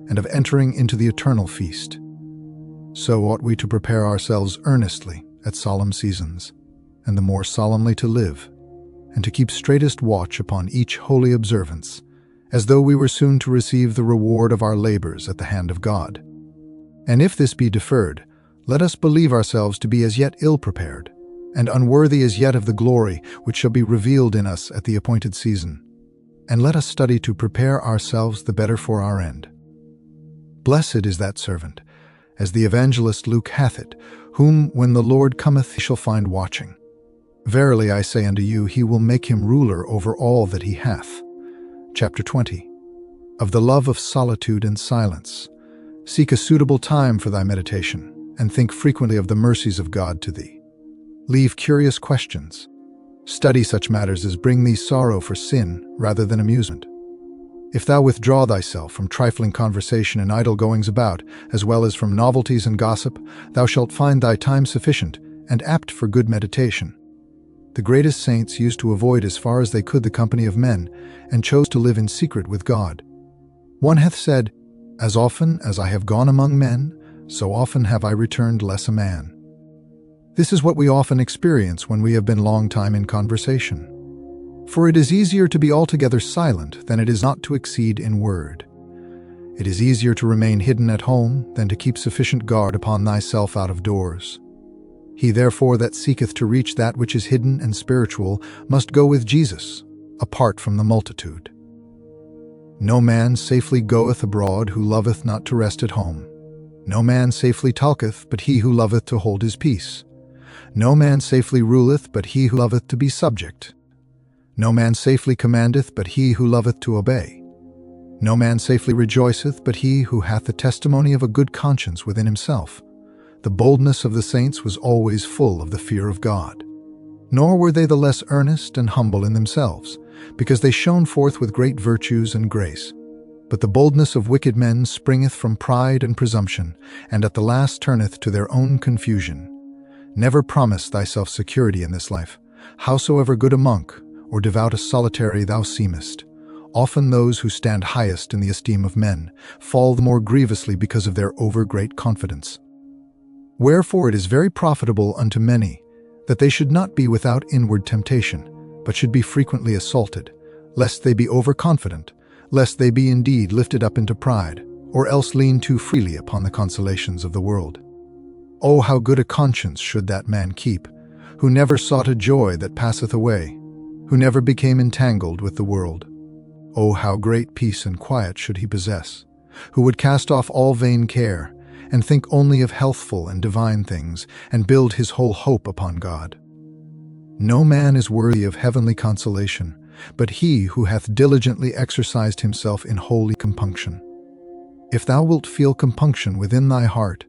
Speaker 1: and of entering into the eternal feast. So ought we to prepare ourselves earnestly at solemn seasons, and the more solemnly to live, and to keep straightest watch upon each holy observance, as though we were soon to receive the reward of our labors at the hand of God. And if this be deferred, let us believe ourselves to be as yet ill-prepared, and unworthy as yet of the glory which shall be revealed in us at the appointed season. And let us study to prepare ourselves the better for our end. Blessed is that servant, as the evangelist Luke hath it, whom, when the Lord cometh, he shall find watching. Verily I say unto you, he will make him ruler over all that he hath. Chapter 20. Of the love of solitude and silence. Seek a suitable time for thy meditation, and think frequently of the mercies of God to thee. Leave curious questions. Study such matters as bring thee sorrow for sin rather than amusement. If thou withdraw thyself from trifling conversation and idle goings about, as well as from novelties and gossip, thou shalt find thy time sufficient and apt for good meditation. The greatest saints used to avoid as far as they could the company of men, and chose to live in secret with God. One hath said, "As often as I have gone among men, so often have I returned less a man." This is what we often experience when we have been long time in conversation. For it is easier to be altogether silent than it is not to exceed in word. It is easier to remain hidden at home than to keep sufficient guard upon thyself out of doors. He therefore that seeketh to reach that which is hidden and spiritual must go with Jesus, apart from the multitude. No man safely goeth abroad who loveth not to rest at home. No man safely talketh but he who loveth to hold his peace. No man safely ruleth but he who loveth to be subject. No man safely commandeth but he who loveth to obey. No man safely rejoiceth but he who hath the testimony of a good conscience within himself. The boldness of the saints was always full of the fear of God. Nor were they the less earnest and humble in themselves, because they shone forth with great virtues and grace. But the boldness of wicked men springeth from pride and presumption, and at the last turneth to their own confusion. Never promise thyself security in this life, howsoever good a monk or devout a solitary thou seemest. Often those who stand highest in the esteem of men fall the more grievously because of their over-great confidence. Wherefore it is very profitable unto many that they should not be without inward temptation, but should be frequently assaulted, lest they be overconfident, lest they be indeed lifted up into pride, or else lean too freely upon the consolations of the world. Oh, how good a conscience should that man keep, who never sought a joy that passeth away, who never became entangled with the world. Oh, how great peace and quiet should he possess, who would cast off all vain care, and think only of healthful and divine things, and build his whole hope upon God. No man is worthy of heavenly consolation, but he who hath diligently exercised himself in holy compunction. If thou wilt feel compunction within thy heart,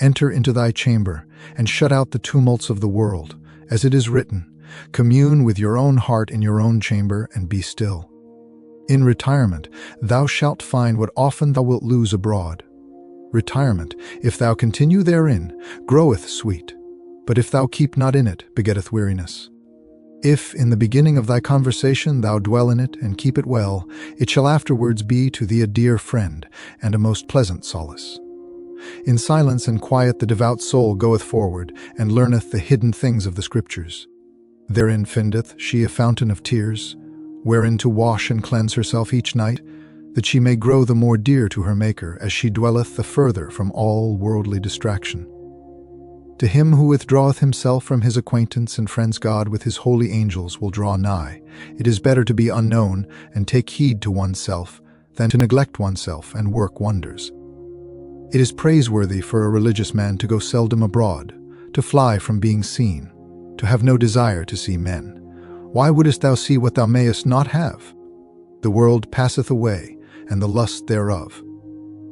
Speaker 1: enter into thy chamber, and shut out the tumults of the world, as it is written, "Commune with your own heart in your own chamber, and be still." In retirement thou shalt find what often thou wilt lose abroad. Retirement, if thou continue therein, groweth sweet, but if thou keep not in it, begetteth weariness. If in the beginning of thy conversation thou dwell in it and keep it well, it shall afterwards be to thee a dear friend and a most pleasant solace. In silence and quiet the devout soul goeth forward, and learneth the hidden things of the Scriptures. Therein findeth she a fountain of tears, wherein to wash and cleanse herself each night, that she may grow the more dear to her Maker as she dwelleth the further from all worldly distraction. To him who withdraweth himself from his acquaintance and friends God with his holy angels will draw nigh. It is better to be unknown and take heed to oneself than to neglect oneself and work wonders. It is praiseworthy for a religious man to go seldom abroad, to fly from being seen, to have no desire to see men. Why wouldest thou see what thou mayest not have? The world passeth away, and the lust thereof.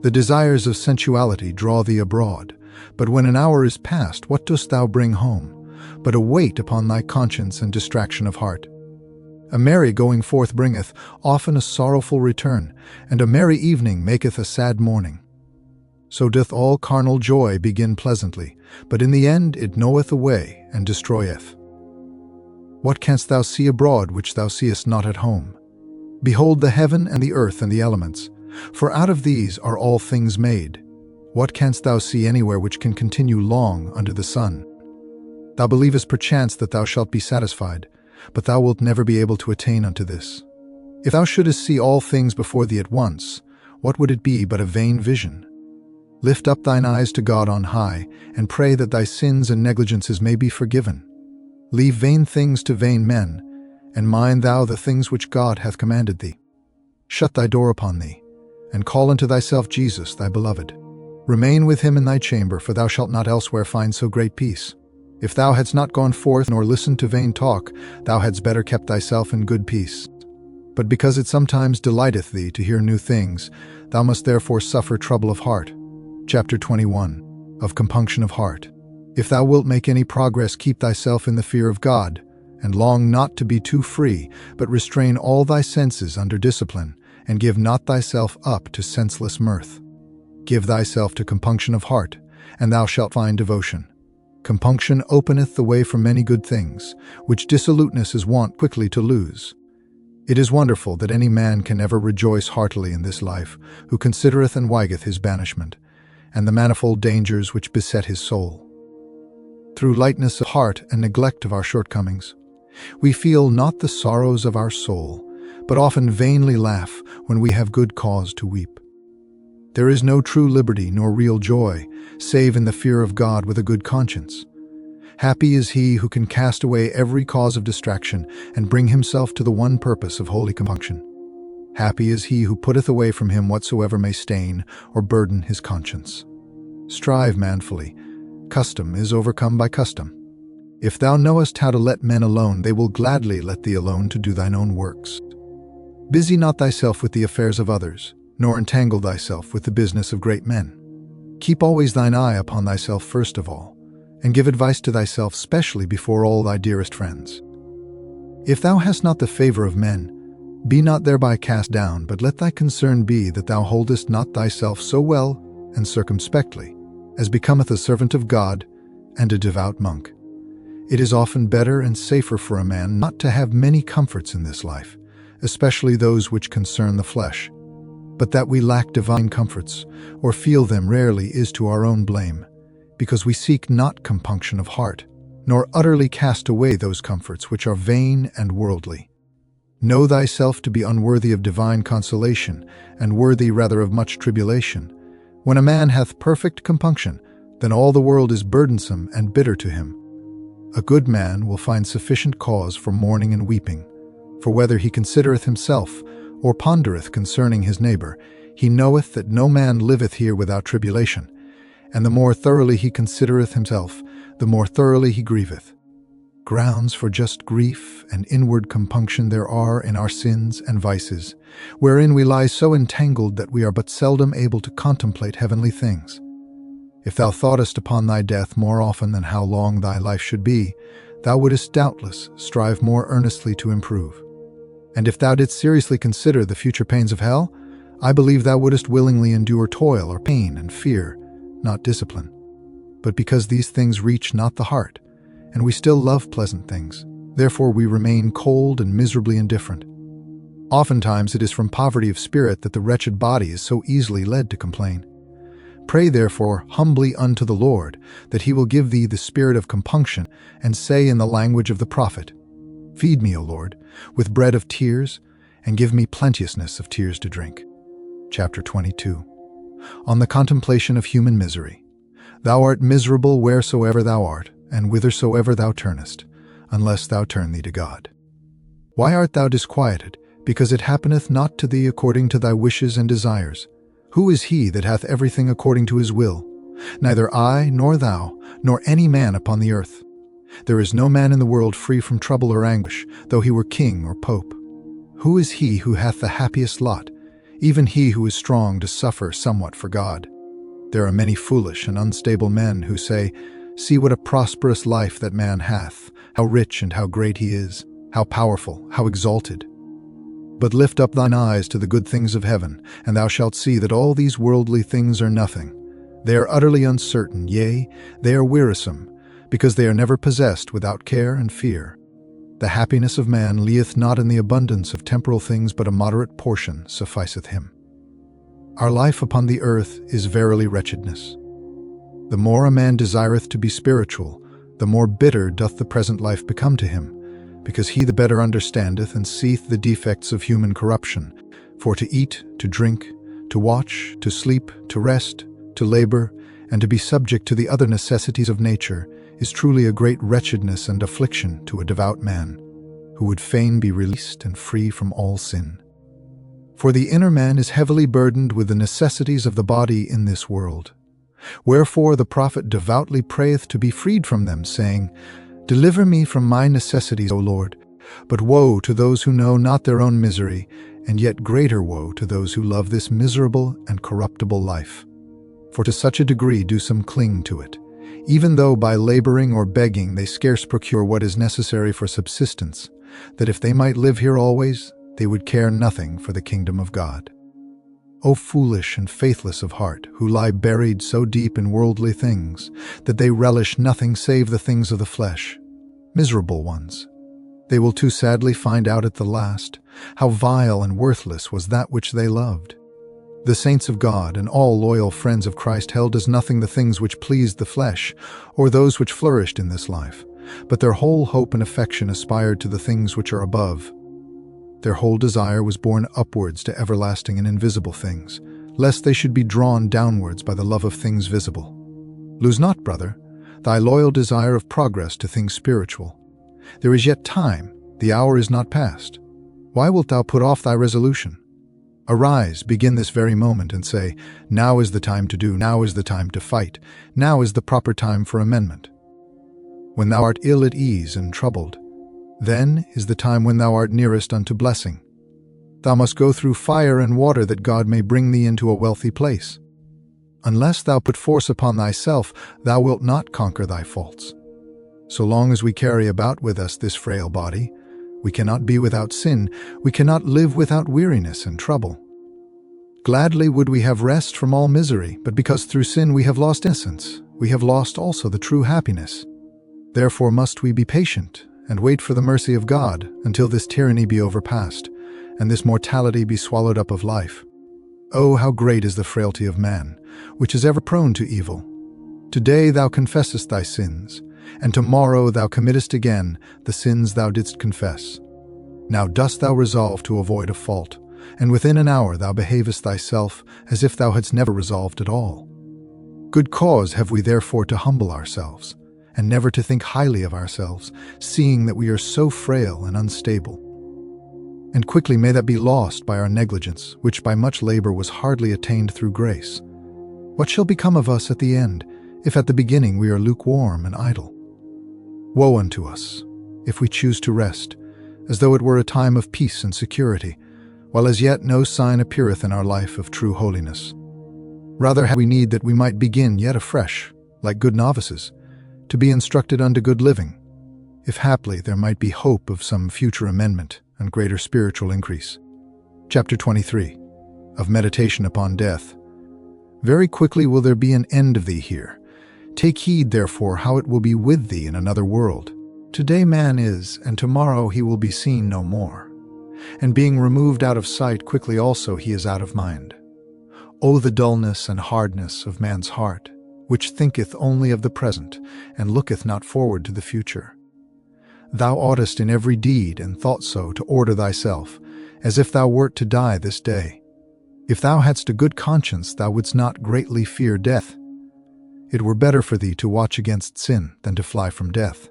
Speaker 1: The desires of sensuality draw thee abroad, but when an hour is past, what dost thou bring home, but a weight upon thy conscience and distraction of heart? A merry going forth bringeth often a sorrowful return, and a merry evening maketh a sad morning. So doth all carnal joy begin pleasantly, but in the end it knoweth a way and destroyeth. What canst thou see abroad which thou seest not at home? Behold the heaven and the earth and the elements, for out of these are all things made. What canst thou see anywhere which can continue long under the sun? Thou believest perchance that thou shalt be satisfied, but thou wilt never be able to attain unto this. If thou shouldest see all things before thee at once, what would it be but a vain vision? Lift up thine eyes to God on high, and pray that thy sins and negligences may be forgiven. Leave vain things to vain men, and mind thou the things which God hath commanded thee. Shut thy door upon thee, and call unto thyself Jesus thy beloved. Remain with him in thy chamber, for thou shalt not elsewhere find so great peace. If thou hadst not gone forth nor listened to vain talk, thou hadst better kept thyself in good peace. But because it sometimes delighteth thee to hear new things, thou must therefore suffer trouble of heart. Chapter 21. Of compunction of heart. If thou wilt make any progress, keep thyself in the fear of God, and long not to be too free, but restrain all thy senses under discipline, and give not thyself up to senseless mirth. Give thyself to compunction of heart, and thou shalt find devotion. Compunction openeth the way for many good things, which dissoluteness is wont quickly to lose. It is wonderful that any man can ever rejoice heartily in this life, who considereth and waggeth his banishment, and the manifold dangers which beset his soul. Through lightness of heart and neglect of our shortcomings, we feel not the sorrows of our soul, but often vainly laugh when we have good cause to weep. There is no true liberty nor real joy, save in the fear of God with a good conscience. Happy is he who can cast away every cause of distraction and bring himself to the one purpose of holy compunction. Happy is he who putteth away from him whatsoever may stain or burden his conscience. Strive manfully. Custom is overcome by custom. If thou knowest how to let men alone, they will gladly let thee alone to do thine own works. Busy not thyself with the affairs of others, nor entangle thyself with the business of great men. Keep always thine eye upon thyself first of all, and give advice to thyself specially before all thy dearest friends. If thou hast not the favor of men, be not thereby cast down, but let thy concern be that thou holdest not thyself so well and circumspectly, as becometh a servant of God and a devout monk. It is often better and safer for a man not to have many comforts in this life, especially those which concern the flesh. But that we lack divine comforts, or feel them rarely, is to our own blame, because we seek not compunction of heart, nor utterly cast away those comforts which are vain and worldly. Know thyself to be unworthy of divine consolation, and worthy rather of much tribulation. When a man hath perfect compunction, then all the world is burdensome and bitter to him. A good man will find sufficient cause for mourning and weeping, for whether he considereth himself, or pondereth concerning his neighbor, he knoweth that no man liveth here without tribulation, and the more thoroughly he considereth himself, the more thoroughly he grieveth. Grounds for just grief and inward compunction there are in our sins and vices, wherein we lie so entangled that we are but seldom able to contemplate heavenly things. If thou thoughtest upon thy death more often than how long thy life should be, thou wouldest doubtless strive more earnestly to improve. And if thou didst seriously consider the future pains of hell, I believe thou wouldest willingly endure toil or pain and fear, not discipline. But because these things reach not the heart, and we still love pleasant things, therefore we remain cold and miserably indifferent. Oftentimes it is from poverty of spirit that the wretched body is so easily led to complain. Pray therefore humbly unto the Lord, that he will give thee the spirit of compunction, and say in the language of the prophet, Feed me, O Lord, with bread of tears, and give me plenteousness of tears to drink. Chapter 22. On the contemplation of human misery. Thou art miserable wheresoever thou art, and whithersoever thou turnest, unless thou turn thee to God. Why art thou disquieted? Because it happeneth not to thee according to thy wishes and desires. Who is he that hath everything according to his will? Neither I, nor thou, nor any man upon the earth. There is no man in the world free from trouble or anguish, though he were king or pope. Who is he who hath the happiest lot? Even he who is strong to suffer somewhat for God. There are many foolish and unstable men who say, See what a prosperous life that man hath, how rich and how great he is, how powerful, how exalted. But lift up thine eyes to the good things of heaven, and thou shalt see that all these worldly things are nothing. They are utterly uncertain, yea, they are wearisome, because they are never possessed without care and fear. The happiness of man lieth not in the abundance of temporal things, but a moderate portion sufficeth him. Our life upon the earth is verily wretchedness. The more a man desireth to be spiritual, the more bitter doth the present life become to him, because he the better understandeth and seeth the defects of human corruption. For to eat, to drink, to watch, to sleep, to rest, to labor, and to be subject to the other necessities of nature is truly a great wretchedness and affliction to a devout man, who would fain be released and free from all sin. For the inner man is heavily burdened with the necessities of the body in this world. Wherefore the prophet devoutly prayeth to be freed from them, saying, Deliver me from my necessities, O Lord. But woe to those who know not their own misery, and yet greater woe to those who love this miserable and corruptible life. For to such a degree do some cling to it, even though by laboring or begging they scarce procure what is necessary for subsistence, that if they might live here always, they would care nothing for the kingdom of God. O foolish and faithless of heart, who lie buried so deep in worldly things, that they relish nothing save the things of the flesh, miserable ones! They will too sadly find out at the last how vile and worthless was that which they loved. The saints of God and all loyal friends of Christ held as nothing the things which pleased the flesh, or those which flourished in this life, but their whole hope and affection aspired to the things which are above. Their whole desire was borne upwards to everlasting and invisible things, lest they should be drawn downwards by the love of things visible. Lose not, brother, thy loyal desire of progress to things spiritual. There is yet time, the hour is not past. Why wilt thou put off thy resolution? Arise, begin this very moment, and say, Now is the time to do, now is the time to fight, now is the proper time for amendment. When thou art ill at ease and troubled, then is the time when thou art nearest unto blessing. Thou must go through fire and water that God may bring thee into a wealthy place. Unless thou put force upon thyself, thou wilt not conquer thy faults. So long as we carry about with us this frail body, we cannot be without sin, we cannot live without weariness and trouble. Gladly would we have rest from all misery, but because through sin we have lost innocence, we have lost also the true happiness. Therefore must we be patient, and wait for the mercy of God until this tyranny be overpast, and this mortality be swallowed up of life. Oh, how great is the frailty of man, which is ever prone to evil! Today thou confessest thy sins, and tomorrow thou committest again the sins thou didst confess. Now dost thou resolve to avoid a fault, and within an hour thou behavest thyself as if thou hadst never resolved at all. Good cause have we therefore to humble ourselves, and never to think highly of ourselves, seeing that we are so frail and unstable. And quickly may that be lost by our negligence, which by much labor was hardly attained through grace. What shall become of us at the end, if at the beginning we are lukewarm and idle? Woe unto us, if we choose to rest, as though it were a time of peace and security, while as yet no sign appeareth in our life of true holiness. Rather have we need that we might begin yet afresh, like good novices, to be instructed unto good living, if haply there might be hope of some future amendment and greater spiritual increase. Chapter 23, of Meditation upon Death. Very quickly will there be an end of thee here. Take heed, therefore, how it will be with thee in another world. Today man is, and tomorrow he will be seen no more. And being removed out of sight, quickly also he is out of mind. O the dullness and hardness of man's heart, which thinketh only of the present, and looketh not forward to the future. Thou oughtest in every deed and thought so to order thyself, as if thou wert to die this day. If thou hadst a good conscience, thou wouldst not greatly fear death. It were better for thee to watch against sin than to fly from death.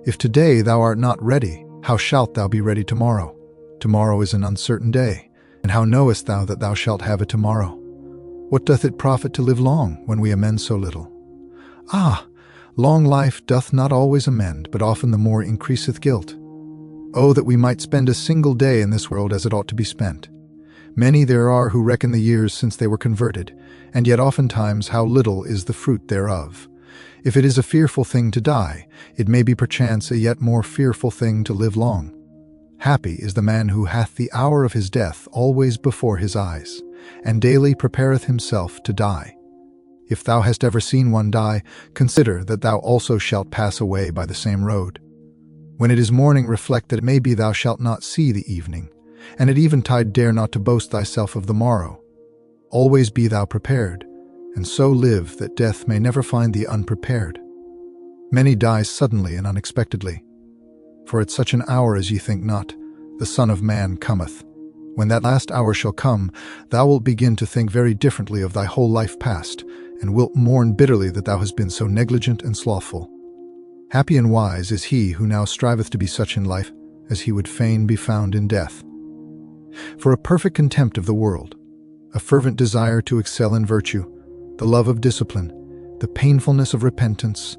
Speaker 1: If today thou art not ready, how shalt thou be ready tomorrow? Tomorrow is an uncertain day, and how knowest thou that thou shalt have it tomorrow? What doth it profit to live long, when we amend so little? Ah! Long life doth not always amend, but often the more increaseth guilt. Oh, that we might spend a single day in this world as it ought to be spent. Many there are who reckon the years since they were converted, and yet oftentimes how little is the fruit thereof. If it is a fearful thing to die, it may be perchance a yet more fearful thing to live long. Happy is the man who hath the hour of his death always before his eyes, and daily prepareth himself to die. If thou hast ever seen one die, consider that thou also shalt pass away by the same road. When it is morning, reflect that it may be thou shalt not see the evening, and at eventide dare not to boast thyself of the morrow. Always be thou prepared, and so live that death may never find thee unprepared. Many die suddenly and unexpectedly. For at such an hour as ye think not, the Son of Man cometh. When that last hour shall come, thou wilt begin to think very differently of thy whole life past, and wilt mourn bitterly that thou hast been so negligent and slothful. Happy and wise is he who now striveth to be such in life as he would fain be found in death. For a perfect contempt of the world, a fervent desire to excel in virtue, the love of discipline, the painfulness of repentance,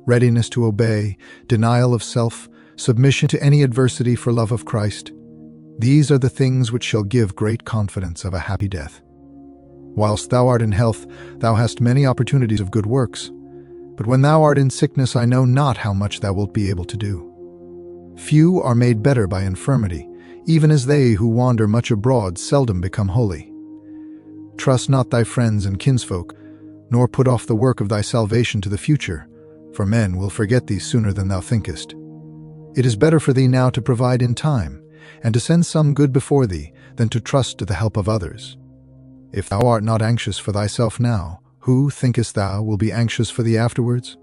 Speaker 1: readiness to obey, denial of self, submission to any adversity for love of Christ, these are the things which shall give great confidence of a happy death. Whilst thou art in health, thou hast many opportunities of good works, but when thou art in sickness, I know not how much thou wilt be able to do. Few are made better by infirmity, even as they who wander much abroad seldom become holy. Trust not thy friends and kinsfolk, nor put off the work of thy salvation to the future, for men will forget thee sooner than thou thinkest. It is better for thee now to provide in time, and to send some good before thee, than to trust to the help of others. If thou art not anxious for thyself now, who, thinkest thou, will be anxious for thee afterwards?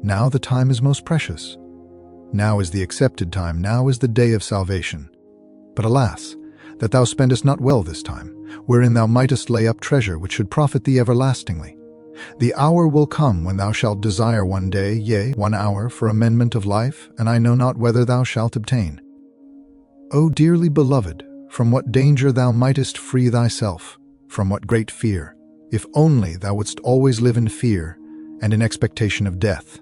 Speaker 1: Now the time is most precious. Now is the accepted time, now is the day of salvation. But alas, that thou spendest not well this time, wherein thou mightest lay up treasure which should profit thee everlastingly. The hour will come when thou shalt desire one day, yea, 1 hour, for amendment of life, and I know not whether thou shalt obtain. O dearly beloved, from what danger thou mightest free thyself, from what great fear, if only thou wouldst always live in fear and in expectation of death.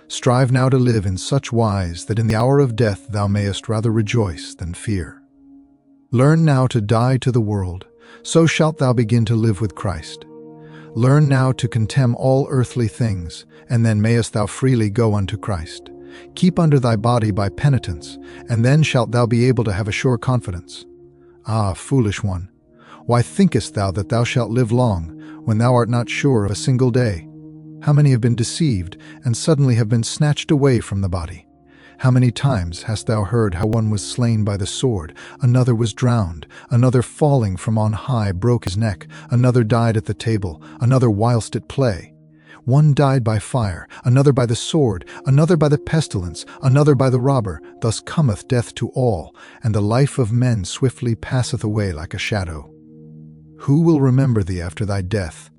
Speaker 1: Strive now to live in such wise that in the hour of death thou mayest rather rejoice than fear. Learn now to die to the world, so shalt thou begin to live with Christ. Learn now to contemn all earthly things, and then mayest thou freely go unto Christ. Keep under thy body by penitence, and then shalt thou be able to have a sure confidence. Ah, foolish one, why thinkest thou that thou shalt live long, when thou art not sure of a single day? How many have been deceived, and suddenly have been snatched away from the body? How many times hast thou heard how one was slain by the sword, another was drowned, another falling from on high broke his neck, another died at the table, another whilst at play? One died by fire, another by the sword, another by the pestilence, another by the robber. Thus cometh death to all, and the life of men swiftly passeth away like a shadow. Who will remember thee after thy death,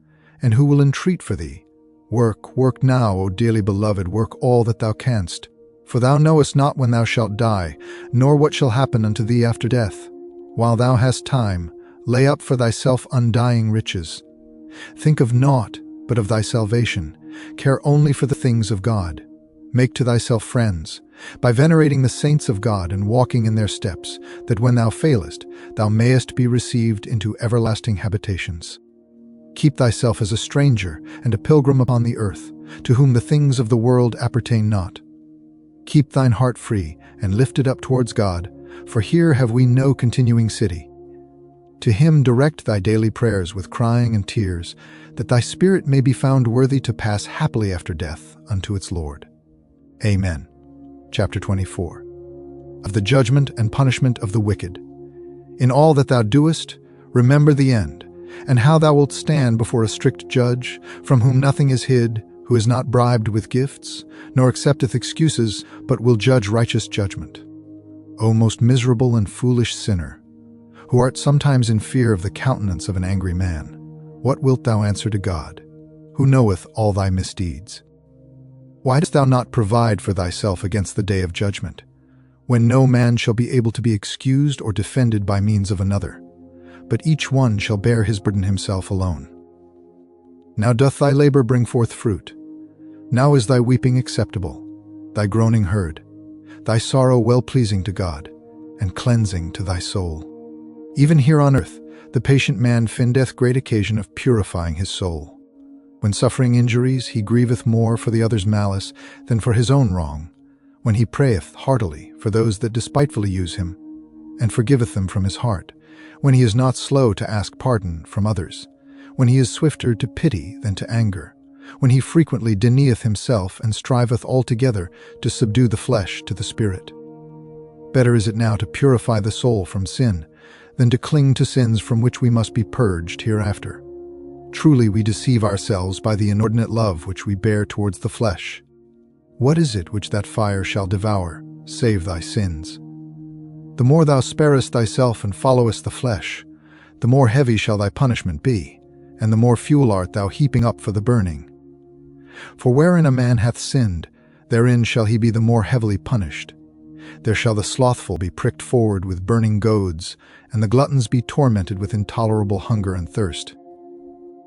Speaker 1: and who will entreat for thee? Work, work now, O dearly beloved, work all that thou canst. For thou knowest not when thou shalt die, nor what shall happen unto thee after death. While thou hast time, lay up for thyself undying riches. Think of naught but of thy salvation. Care only for the things of God. Make to thyself friends, by venerating the saints of God and walking in their steps, that when thou failest, thou mayest be received into everlasting habitations. Keep thyself as a stranger and a pilgrim upon the earth, to whom the things of the world appertain not. Keep thine heart free, and lift it up towards God, for here have we no continuing city. To him direct thy daily prayers with crying and tears, that thy spirit may be found worthy to pass happily after death unto its Lord. Amen. Chapter 24. Of the judgment and punishment of the wicked. In all that thou doest, remember the end, and how thou wilt stand before a strict judge, from whom nothing is hid, who is not bribed with gifts, nor accepteth excuses, but will judge righteous judgment. O most miserable and foolish sinner, who art sometimes in fear of the countenance of an angry man, what wilt thou answer to God, who knoweth all thy misdeeds? Why dost thou not provide for thyself against the day of judgment, when no man shall be able to be excused or defended by means of another, but each one shall bear his burden himself alone? Now doth thy labor bring forth fruit. Now is thy weeping acceptable, thy groaning heard, thy sorrow well-pleasing to God, and cleansing to thy soul. Even here on earth, the patient man findeth great occasion of purifying his soul. When suffering injuries, he grieveth more for the other's malice than for his own wrong, when he prayeth heartily for those that despitefully use him, and forgiveth them from his heart, when he is not slow to ask pardon from others, when he is swifter to pity than to anger, when he frequently denieth himself and striveth altogether to subdue the flesh to the spirit. Better is it now to purify the soul from sin than to cling to sins from which we must be purged hereafter. Truly we deceive ourselves by the inordinate love which we bear towards the flesh. What is it which that fire shall devour, save thy sins. The more thou sparest thyself and followest the flesh, the more heavy shall thy punishment be, and the more fuel art thou heaping up for the burning. For wherein a man hath sinned, therein shall he be the more heavily punished. There shall the slothful be pricked forward with burning goads, and the gluttons be tormented with intolerable hunger and thirst.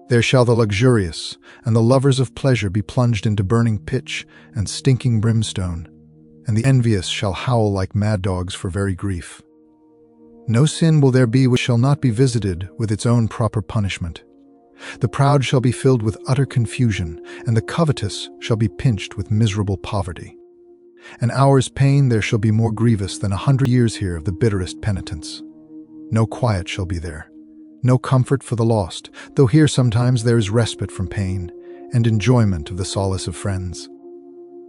Speaker 1: There shall the luxurious and the lovers of pleasure be plunged into burning pitch and stinking brimstone, and the envious shall howl like mad dogs for very grief. No sin will there be which shall not be visited with its own proper punishment. The proud shall be filled with utter confusion, and the covetous shall be pinched with miserable poverty. An hour's pain there shall be more grievous than 100 years here of the bitterest penitence. No quiet shall be there, no comfort for the lost, though here sometimes there is respite from pain, and enjoyment of the solace of friends.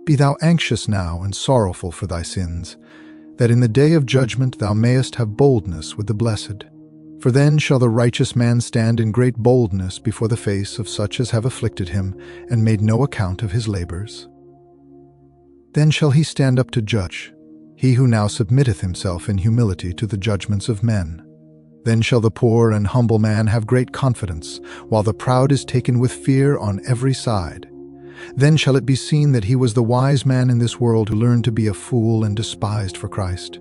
Speaker 1: Be thou anxious now and sorrowful for thy sins, that in the day of judgment thou mayest have boldness with the blessed. For then shall the righteous man stand in great boldness before the face of such as have afflicted him, and made no account of his labors. Then shall he stand up to judge, he who now submitteth himself in humility to the judgments of men. Then shall the poor and humble man have great confidence, while the proud is taken with fear on every side. Then shall it be seen that he was the wise man in this world who learned to be a fool and despised for Christ.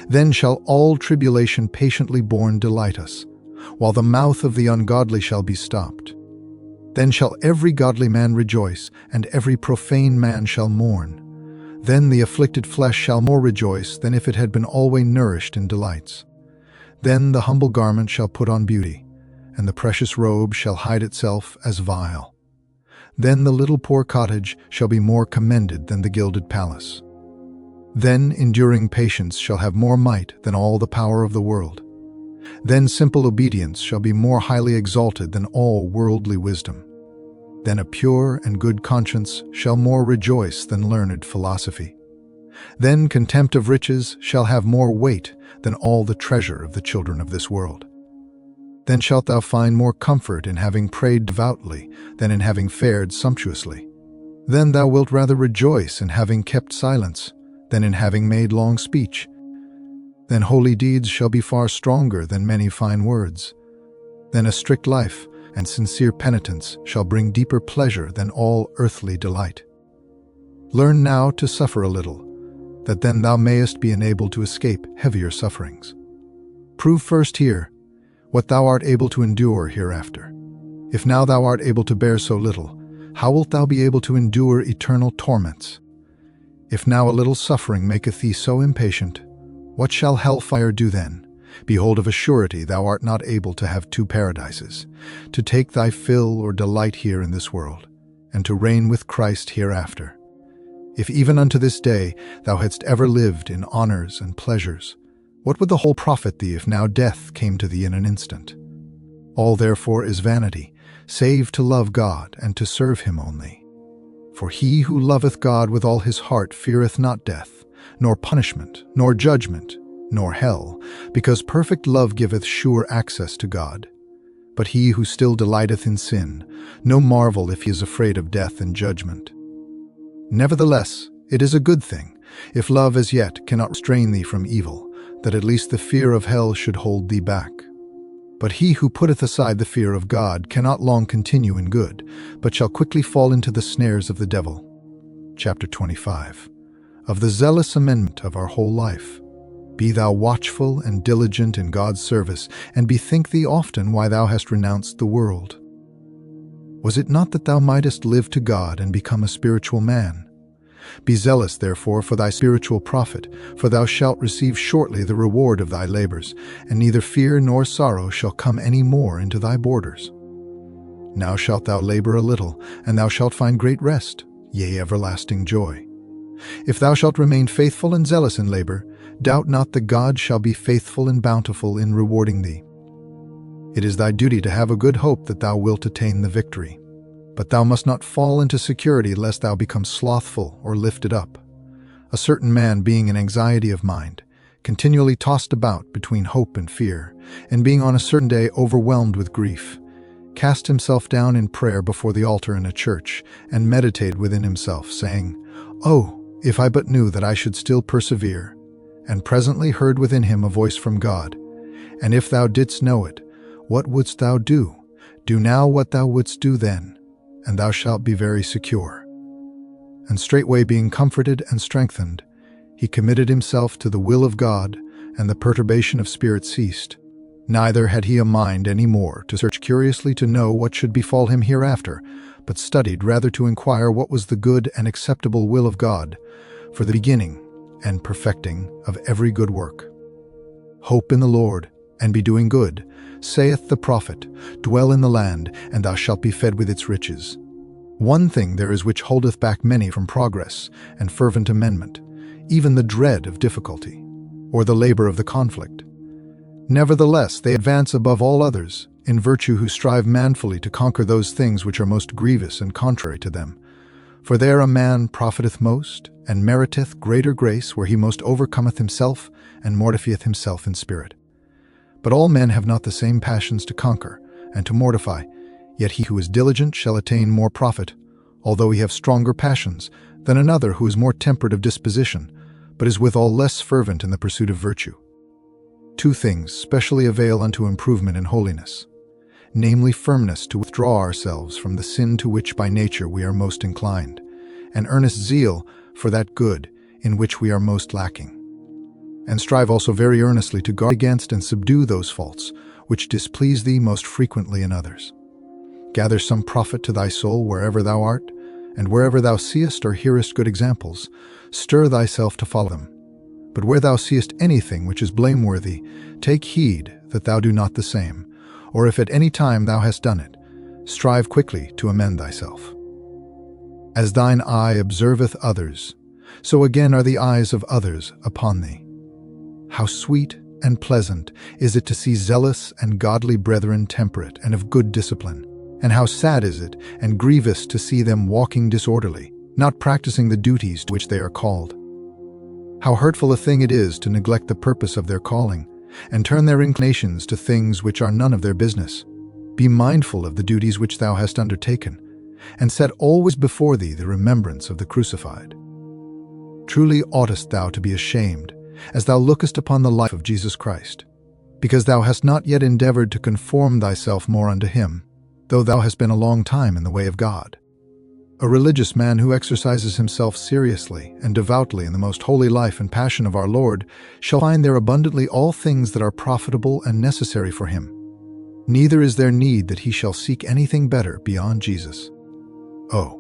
Speaker 1: Then shall all tribulation patiently borne delight us, while the mouth of the ungodly shall be stopped. Then shall every godly man rejoice, and every profane man shall mourn. Then the afflicted flesh shall more rejoice than if it had been always nourished in delights. Then the humble garment shall put on beauty, and the precious robe shall hide itself as vile. Then the little poor cottage shall be more commended than the gilded palace. Then enduring patience shall have more might than all the power of the world. Then simple obedience shall be more highly exalted than all worldly wisdom. Then a pure and good conscience shall more rejoice than learned philosophy. Then contempt of riches shall have more weight than all the treasure of the children of this world. Then shalt thou find more comfort in having prayed devoutly than in having fared sumptuously. Then thou wilt rather rejoice in having kept silence than in having made long speech. Then holy deeds shall be far stronger than many fine words. Then a strict life and sincere penitence shall bring deeper pleasure than all earthly delight. Learn now to suffer a little, that then thou mayest be enabled to escape heavier sufferings. Prove first here what thou art able to endure hereafter. If now thou art able to bear so little, how wilt thou be able to endure eternal torments? If now a little suffering maketh thee so impatient, what shall hell-fire do then? Behold, of a surety thou art not able to have two paradises, to take thy fill or delight here in this world, and to reign with Christ hereafter. If even unto this day thou hadst ever lived in honors and pleasures, what would the whole profit thee if now death came to thee in an instant? All therefore is vanity, save to love God and to serve him only. For he who loveth God with all his heart feareth not death, nor punishment, nor judgment, nor hell, because perfect love giveth sure access to God. But he who still delighteth in sin, no marvel if he is afraid of death and judgment. Nevertheless, it is a good thing, if love as yet cannot restrain thee from evil, that at least the fear of hell should hold thee back. But he who putteth aside the fear of God cannot long continue in good, but shall quickly fall into the snares of the devil. Chapter 25. Of the zealous amendment of our whole life. Be thou watchful and diligent in God's service, and bethink thee often why thou hast renounced the world. Was it not that thou mightest live to God and become a spiritual man? Be zealous, therefore, for thy spiritual profit, for thou shalt receive shortly the reward of thy labors, and neither fear nor sorrow shall come any more into thy borders. Now shalt thou labor a little, and thou shalt find great rest, yea, everlasting joy. If thou shalt remain faithful and zealous in labor, doubt not that God shall be faithful and bountiful in rewarding thee. It is thy duty to have a good hope that thou wilt attain the victory. But thou must not fall into security lest thou become slothful or lifted up. A certain man, being in anxiety of mind, continually tossed about between hope and fear, and being on a certain day overwhelmed with grief, cast himself down in prayer before the altar in a church, and meditated within himself, saying, "Oh, If I but knew that I should still persevere, and presently heard within him a voice from God, and if thou didst know it, what wouldst thou do? Do now what thou wouldst do then, and thou shalt be very secure. And straightway being comforted and strengthened, he committed himself to the will of God, and the perturbation of spirit ceased. Neither had he a mind any more to search curiously to know what should befall him hereafter, but studied rather to inquire what was the good and acceptable will of God, for the beginning and perfecting of every good work. Hope in the Lord, and be doing good, saith the prophet, dwell in the land, and thou shalt be fed with its riches. One thing there is which holdeth back many from progress and fervent amendment, even the dread of difficulty, or the labor of the conflict. Nevertheless, they advance above all others, in virtue who strive manfully to conquer those things which are most grievous and contrary to them. For there a man profiteth most, and meriteth greater grace where he most overcometh himself, and mortifieth himself in spirit. But all men have not the same passions to conquer, and to mortify, yet he who is diligent shall attain more profit, although he have stronger passions, than another who is more temperate of disposition, but is withal less fervent in the pursuit of virtue. Two things specially avail unto improvement in holiness, namely firmness to withdraw ourselves from the sin to which by nature we are most inclined, and earnest zeal for that good in which we are most lacking. And strive also very earnestly to guard against and subdue those faults which displease thee most frequently in others. Gather some profit to thy soul wherever thou art, and wherever thou seest or hearest good examples, stir thyself to follow them. But where thou seest anything which is blameworthy, take heed that thou do not the same, or if at any time thou hast done it, strive quickly to amend thyself. As thine eye observeth others, so again are the eyes of others upon thee. How sweet and pleasant is it to see zealous and godly brethren temperate and of good discipline, and how sad is it and grievous to see them walking disorderly, not practicing the duties to which they are called. How hurtful a thing it is to neglect the purpose of their calling, and turn their inclinations to things which are none of their business. Be mindful of the duties which thou hast undertaken, and set always before thee the remembrance of the crucified. Truly oughtest thou to be ashamed, as thou lookest upon the life of Jesus Christ, because thou hast not yet endeavored to conform thyself more unto him, though thou hast been a long time in the way of God. A religious man who exercises himself seriously and devoutly in the most holy life and passion of our Lord shall find there abundantly all things that are profitable and necessary for him. Neither is there need that he shall seek anything better beyond Jesus. Oh,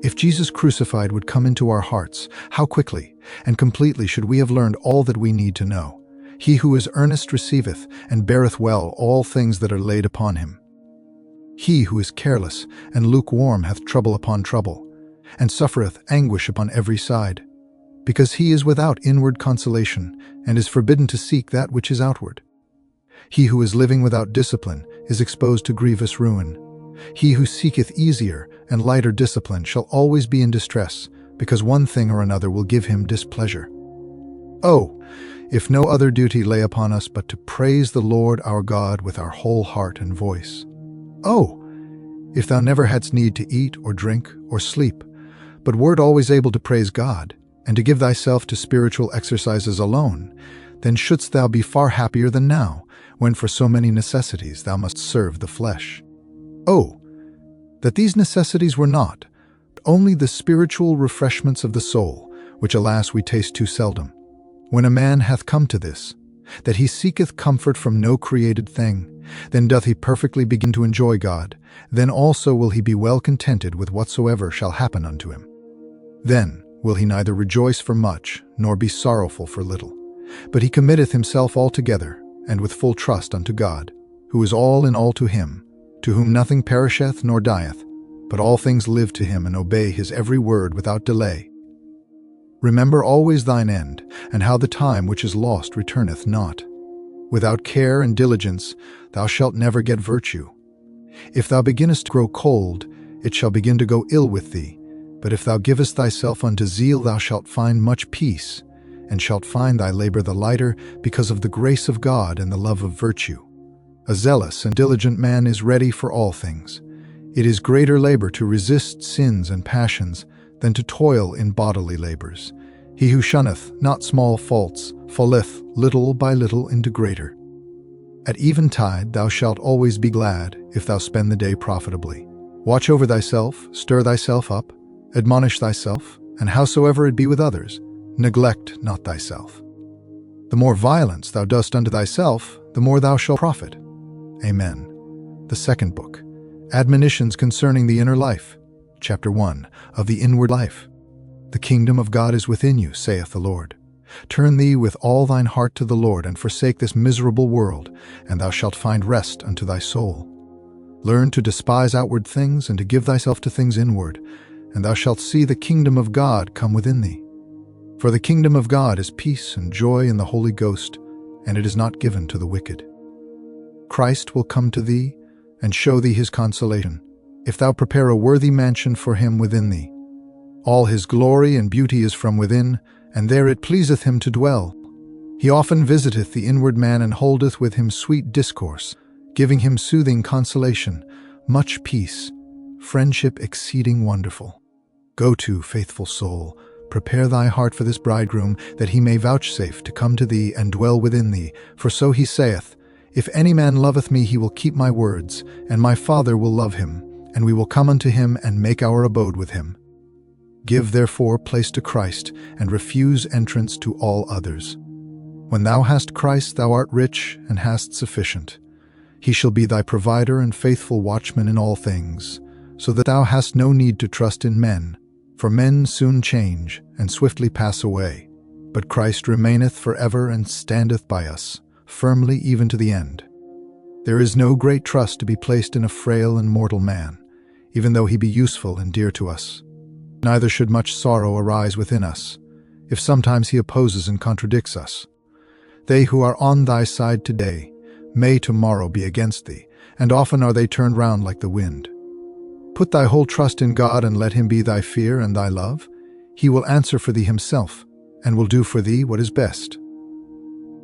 Speaker 1: if Jesus crucified would come into our hearts, how quickly and completely should we have learned all that we need to know. He who is earnest receiveth and beareth well all things that are laid upon him. He who is careless and lukewarm hath trouble upon trouble, and suffereth anguish upon every side, because he is without inward consolation, and is forbidden to seek that which is outward. He who is living without discipline is exposed to grievous ruin. He who seeketh easier and lighter discipline shall always be in distress, because one thing or another will give him displeasure. Oh, if no other duty lay upon us but to praise the Lord our God with our whole heart and voice. Oh, if thou never hadst need to eat or drink or sleep, but wert always able to praise God, and to give thyself to spiritual exercises alone, then shouldst thou be far happier than now, when for so many necessities thou must serve the flesh. Oh, that these necessities were not, but only the spiritual refreshments of the soul, which alas we taste too seldom. When a man hath come to this, that he seeketh comfort from no created thing, then doth he perfectly begin to enjoy God, then also will he be well contented with whatsoever shall happen unto him. Then will he neither rejoice for much, nor be sorrowful for little, but he committeth himself altogether, and with full trust unto God, who is all in all to him, to whom nothing perisheth nor dieth, but all things live to him and obey his every word without delay. Remember always thine end, and how the time which is lost returneth not. Without care and diligence thou shalt never get virtue. If thou beginnest to grow cold, it shall begin to go ill with thee. But if thou givest thyself unto zeal, thou shalt find much peace, and shalt find thy labor the lighter because of the grace of God and the love of virtue. A zealous and diligent man is ready for all things. It is greater labor to resist sins and passions than to toil in bodily labors, He who shunneth not small faults falleth little by little into greater. At eventide thou shalt always be glad, if thou spend the day profitably. Watch over thyself, stir thyself up, admonish thyself, and howsoever it be with others, neglect not thyself. The more violence thou dost unto thyself, the more thou shalt profit. Amen. The second book, Admonitions concerning the inner life, chapter 1, of the inward life. The kingdom of God is within you, saith the Lord. Turn thee with all thine heart to the Lord, and forsake this miserable world, and thou shalt find rest unto thy soul. Learn to despise outward things, and to give thyself to things inward, and thou shalt see the kingdom of God come within thee. For the kingdom of God is peace and joy in the Holy Ghost, and it is not given to the wicked. Christ will come to thee, and show thee his consolation, if thou prepare a worthy mansion for him within thee. All his glory and beauty is from within, and there it pleaseth him to dwell. He often visiteth the inward man, and holdeth with him sweet discourse, giving him soothing consolation, much peace, friendship exceeding wonderful. Go to, faithful soul, prepare thy heart for this bridegroom, that he may vouchsafe to come to thee and dwell within thee. For so he saith, If any man loveth me, he will keep my words, and my Father will love him, and we will come unto him and make our abode with him. Give therefore place to Christ, and refuse entrance to all others. When thou hast Christ, thou art rich and hast sufficient. He shall be thy provider and faithful watchman in all things, so that thou hast no need to trust in men, for men soon change and swiftly pass away. But Christ remaineth forever and standeth by us, firmly even to the end. There is no great trust to be placed in a frail and mortal man, even though he be useful and dear to us. Neither should much sorrow arise within us, if sometimes he opposes and contradicts us. They who are on thy side today may tomorrow be against thee, and often are they turned round like the wind. Put thy whole trust in God, and let him be thy fear and thy love. He will answer for thee himself, and will do for thee what is best.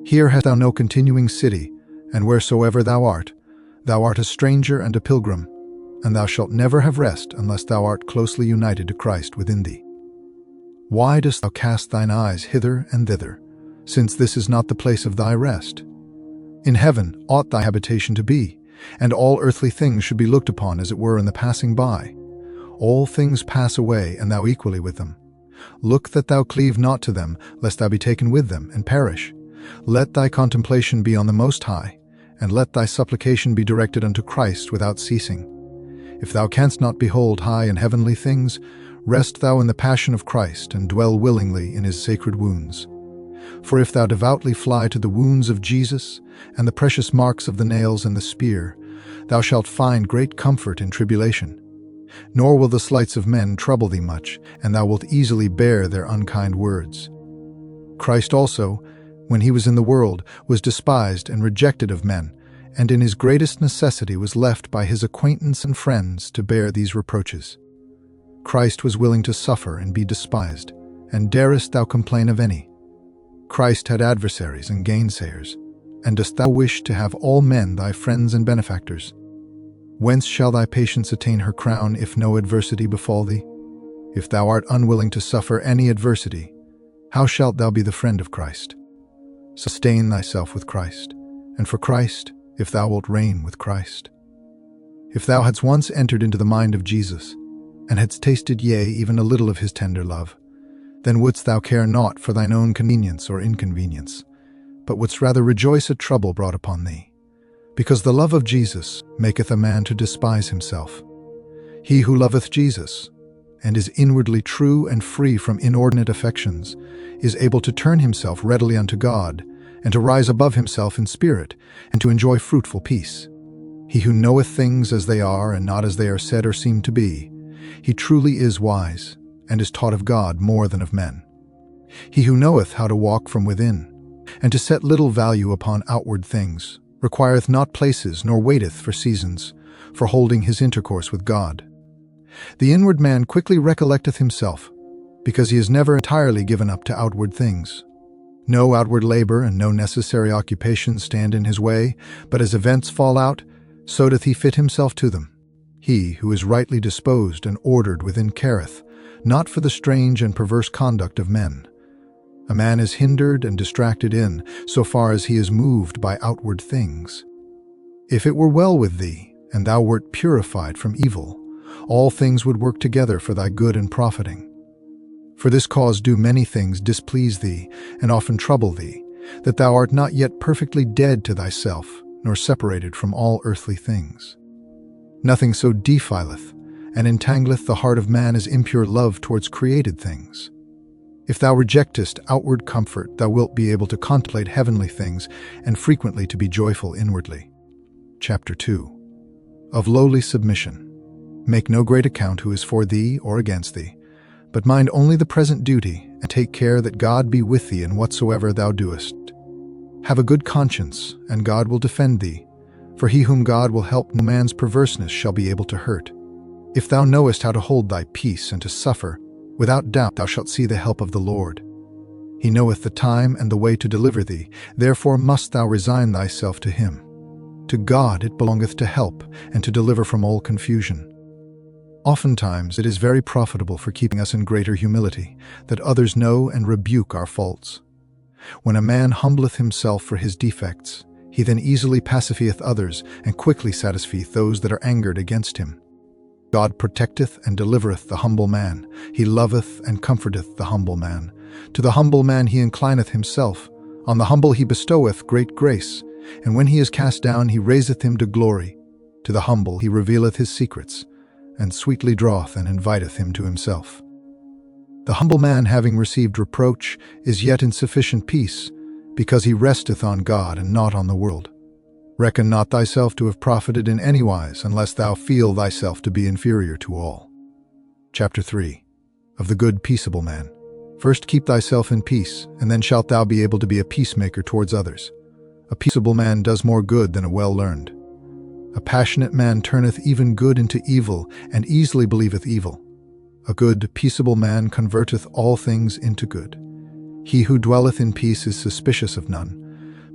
Speaker 1: Here hast thou no continuing city, and wheresoever thou art a stranger and a pilgrim, and thou shalt never have rest unless thou art closely united to Christ within thee. Why dost thou cast thine eyes hither and thither, since this is not the place of thy rest? In heaven ought thy habitation to be, and all earthly things should be looked upon as it were in the passing by. All things pass away, and thou equally with them. Look that thou cleave not to them, lest thou be taken with them, and perish. Let thy contemplation be on the Most High, and let thy supplication be directed unto Christ without ceasing. If thou canst not behold high and heavenly things, rest thou in the passion of Christ, and dwell willingly in his sacred wounds. For if thou devoutly fly to the wounds of Jesus, and the precious marks of the nails and the spear, thou shalt find great comfort in tribulation. Nor will the slights of men trouble thee much, and thou wilt easily bear their unkind words. Christ also, when he was in the world, was despised and rejected of men, and in his greatest necessity was left by his acquaintance and friends to bear these reproaches. Christ was willing to suffer and be despised, and darest thou complain of any? Christ had adversaries and gainsayers, and dost thou wish to have all men thy friends and benefactors? Whence shall thy patience attain her crown, if no adversity befall thee? If thou art unwilling to suffer any adversity, how shalt thou be the friend of Christ? Sustain thyself with Christ, and for Christ, if thou wilt reign with Christ. If thou hadst once entered into the mind of Jesus, and hadst tasted, yea, even a little of his tender love, then wouldst thou care naught for thine own convenience or inconvenience, but wouldst rather rejoice at trouble brought upon thee. Because the love of Jesus maketh a man to despise himself. He who loveth Jesus, and is inwardly true and free from inordinate affections, is able to turn himself readily unto God, and to rise above himself in spirit, and to enjoy fruitful peace. He who knoweth things as they are, and not as they are said or seem to be, he truly is wise, and is taught of God more than of men. He who knoweth how to walk from within, and to set little value upon outward things, requireth not places nor waiteth for seasons, for holding his intercourse with God. The inward man quickly recollecteth himself, because he is never entirely given up to outward things. No outward labor and no necessary occupation stand in his way, but as events fall out, so doth he fit himself to them. He who is rightly disposed and ordered within careth, not for the strange and perverse conduct of men, A man is hindered and distracted in so far as he is moved by outward things. If it were well with thee, and thou wert purified from evil, all things would work together for thy good and profiting. For this cause do many things displease thee, and often trouble thee, that thou art not yet perfectly dead to thyself, nor separated from all earthly things. Nothing so defileth, and entangleth the heart of man as impure love towards created things. If thou rejectest outward comfort, thou wilt be able to contemplate heavenly things, and frequently to be joyful inwardly. Chapter 2. Of lowly submission. Make no great account who is for thee or against thee, but mind only the present duty, and take care that God be with thee in whatsoever thou doest. Have a good conscience, and God will defend thee, for he whom God will help, no man's perverseness shall be able to hurt. If thou knowest how to hold thy peace and to suffer, without doubt thou shalt see the help of the Lord. He knoweth the time and the way to deliver thee, therefore must thou resign thyself to him. To God it belongeth to help, and to deliver from all confusion. Oftentimes it is very profitable for keeping us in greater humility, that others know and rebuke our faults. When a man humbleth himself for his defects, he then easily pacifieth others, and quickly satisfieth those that are angered against him. God protecteth and delivereth the humble man. He loveth and comforteth the humble man. To the humble man he inclineth himself. On the humble he bestoweth great grace. And when he is cast down, he raiseth him to glory. To the humble he revealeth his secrets, and sweetly draweth and inviteth him to himself. The humble man, having received reproach, is yet in sufficient peace, because he resteth on God and not on the world. Reckon not thyself to have profited in any wise, unless thou feel thyself to be inferior to all. Chapter 3. Of the good peaceable man. First keep thyself in peace, and then shalt thou be able to be a peacemaker towards others. A peaceable man does more good than a well-learned. A passionate man turneth even good into evil, and easily believeth evil. A good, peaceable man converteth all things into good. He who dwelleth in peace is suspicious of none.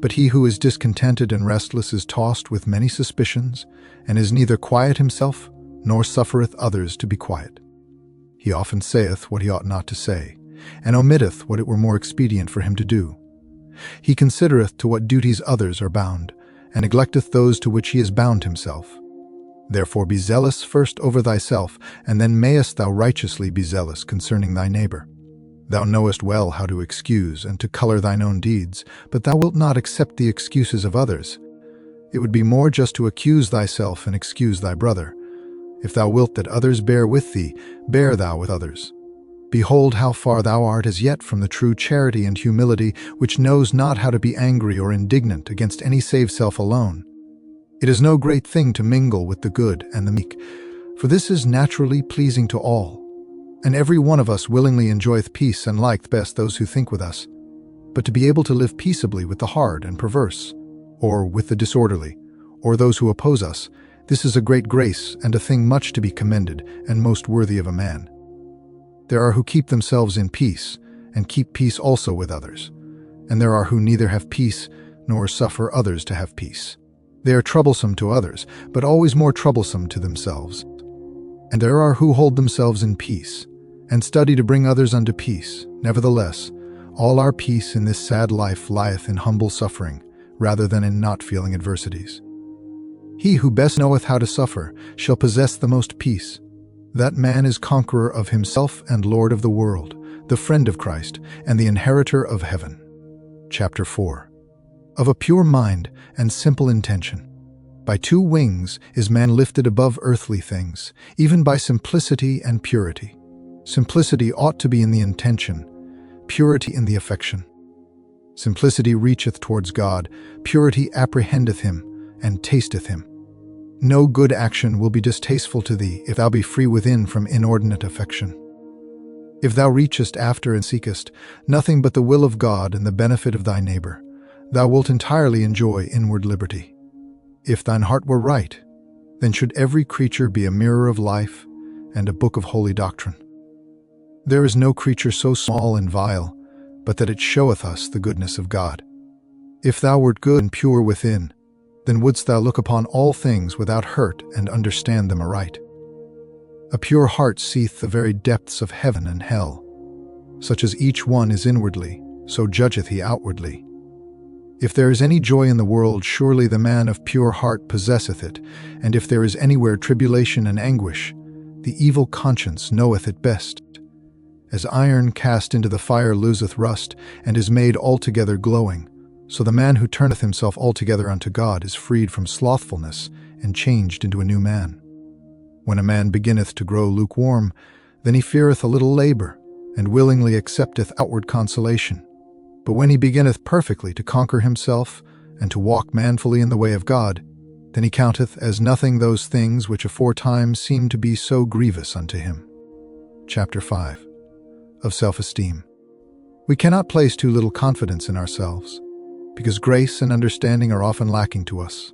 Speaker 1: But he who is discontented and restless is tossed with many suspicions, and is neither quiet himself, nor suffereth others to be quiet. He often saith what he ought not to say, and omitteth what it were more expedient for him to do. He considereth to what duties others are bound, and neglecteth those to which he is bound himself. Therefore be zealous first over thyself, and then mayest thou righteously be zealous concerning thy neighbor. Thou knowest well how to excuse and to color thine own deeds, but thou wilt not accept the excuses of others. It would be more just to accuse thyself and excuse thy brother. If thou wilt that others bear with thee, bear thou with others. Behold how far thou art as yet from the true charity and humility, which knows not how to be angry or indignant against any save self alone. It is no great thing to mingle with the good and the meek, for this is naturally pleasing to all. And every one of us willingly enjoyeth peace, and liketh best those who think with us. But to be able to live peaceably with the hard and perverse, or with the disorderly, or those who oppose us, this is a great grace, and a thing much to be commended, and most worthy of a man. There are who keep themselves in peace, and keep peace also with others. And there are who neither have peace, nor suffer others to have peace. They are troublesome to others, but always more troublesome to themselves. And there are who hold themselves in peace, and study to bring others unto peace. Nevertheless, all our peace in this sad life lieth in humble suffering, rather than in not feeling adversities. He who best knoweth how to suffer shall possess the most peace. That man is conqueror of himself and Lord of the world, the friend of Christ, and the inheritor of heaven. Chapter 4. Of a pure mind and simple intention. By two wings is man lifted above earthly things, even by simplicity and purity. Simplicity ought to be in the intention, purity in the affection. Simplicity reacheth towards God, purity apprehendeth him, and tasteth him. No good action will be distasteful to thee if thou be free within from inordinate affection. If thou reachest after and seekest nothing but the will of God and the benefit of thy neighbor, thou wilt entirely enjoy inward liberty. If thine heart were right, then should every creature be a mirror of life and a book of holy doctrine. There is no creature so small and vile, but that it showeth us the goodness of God. If thou wert good and pure within, then wouldst thou look upon all things without hurt and understand them aright. A pure heart seeth the very depths of heaven and hell. Such as each one is inwardly, so judgeth he outwardly. If there is any joy in the world, surely the man of pure heart possesseth it, and if there is anywhere tribulation and anguish, the evil conscience knoweth it best. As iron cast into the fire loseth rust, and is made altogether glowing, so the man who turneth himself altogether unto God is freed from slothfulness, and changed into a new man. When a man beginneth to grow lukewarm, then he feareth a little labor, and willingly accepteth outward consolation. But when he beginneth perfectly to conquer himself, and to walk manfully in the way of God, then he counteth as nothing those things which aforetime seemed to be so grievous unto him. Chapter 5. Of self-esteem. We cannot place too little confidence in ourselves, because grace and understanding are often lacking to us.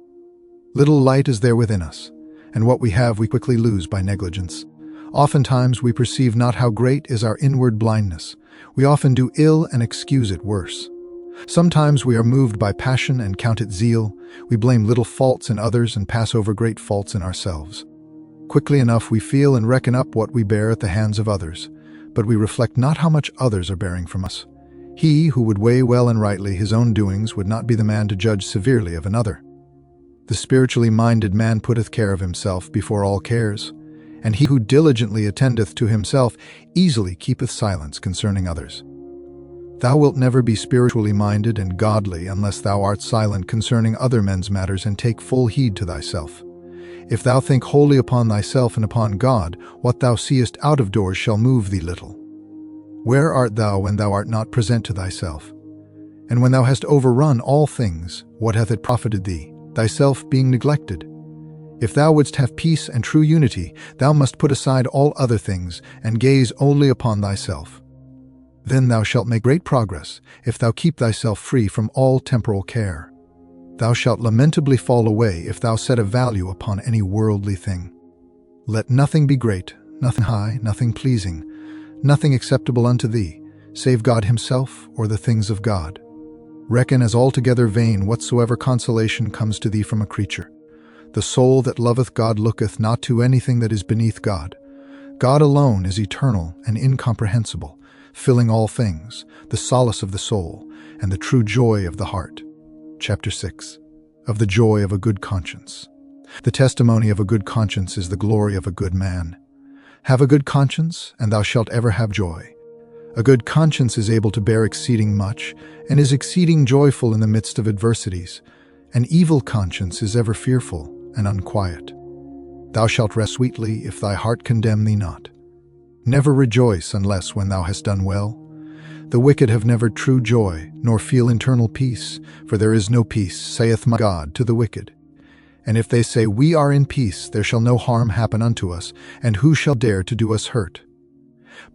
Speaker 1: Little light is there within us, and what we have we quickly lose by negligence. Oftentimes we perceive not how great is our inward blindness. We often do ill and excuse it worse. Sometimes we are moved by passion and count it zeal. We blame little faults in others and pass over great faults in ourselves. Quickly enough we feel and reckon up what we bear at the hands of others, but we reflect not how much others are bearing from us. He who would weigh well and rightly his own doings would not be the man to judge severely of another. The spiritually minded man putteth care of himself before all cares, and he who diligently attendeth to himself easily keepeth silence concerning others. Thou wilt never be spiritually minded and godly unless thou art silent concerning other men's matters and take full heed to thyself. If thou think wholly upon thyself and upon God, what thou seest out of doors shall move thee little. Where art thou when thou art not present to thyself? And when thou hast overrun all things, what hath it profited thee, thyself being neglected? If thou wouldst have peace and true unity, thou must put aside all other things, and gaze only upon thyself. Then thou shalt make great progress, if thou keep thyself free from all temporal care. Thou shalt lamentably fall away if thou set a value upon any worldly thing. Let nothing be great, nothing high, nothing pleasing, nothing acceptable unto thee, save God himself or the things of God. Reckon as altogether vain whatsoever consolation comes to thee from a creature. The soul that loveth God looketh not to anything that is beneath God. God alone is eternal and incomprehensible, filling all things, the solace of the soul, and the true joy of the heart. Chapter 6. Of the joy of a good conscience. The testimony of a good conscience is the glory of a good man. Have a good conscience, and thou shalt ever have joy. A good conscience is able to bear exceeding much, and is exceeding joyful in the midst of adversities. An evil conscience is ever fearful and unquiet. Thou shalt rest sweetly if thy heart condemn thee not. Never rejoice unless when thou hast done well. The wicked have never true joy, nor feel internal peace, for there is no peace, saith my God, to the wicked. And if they say, We are in peace, there shall no harm happen unto us, and who shall dare to do us hurt?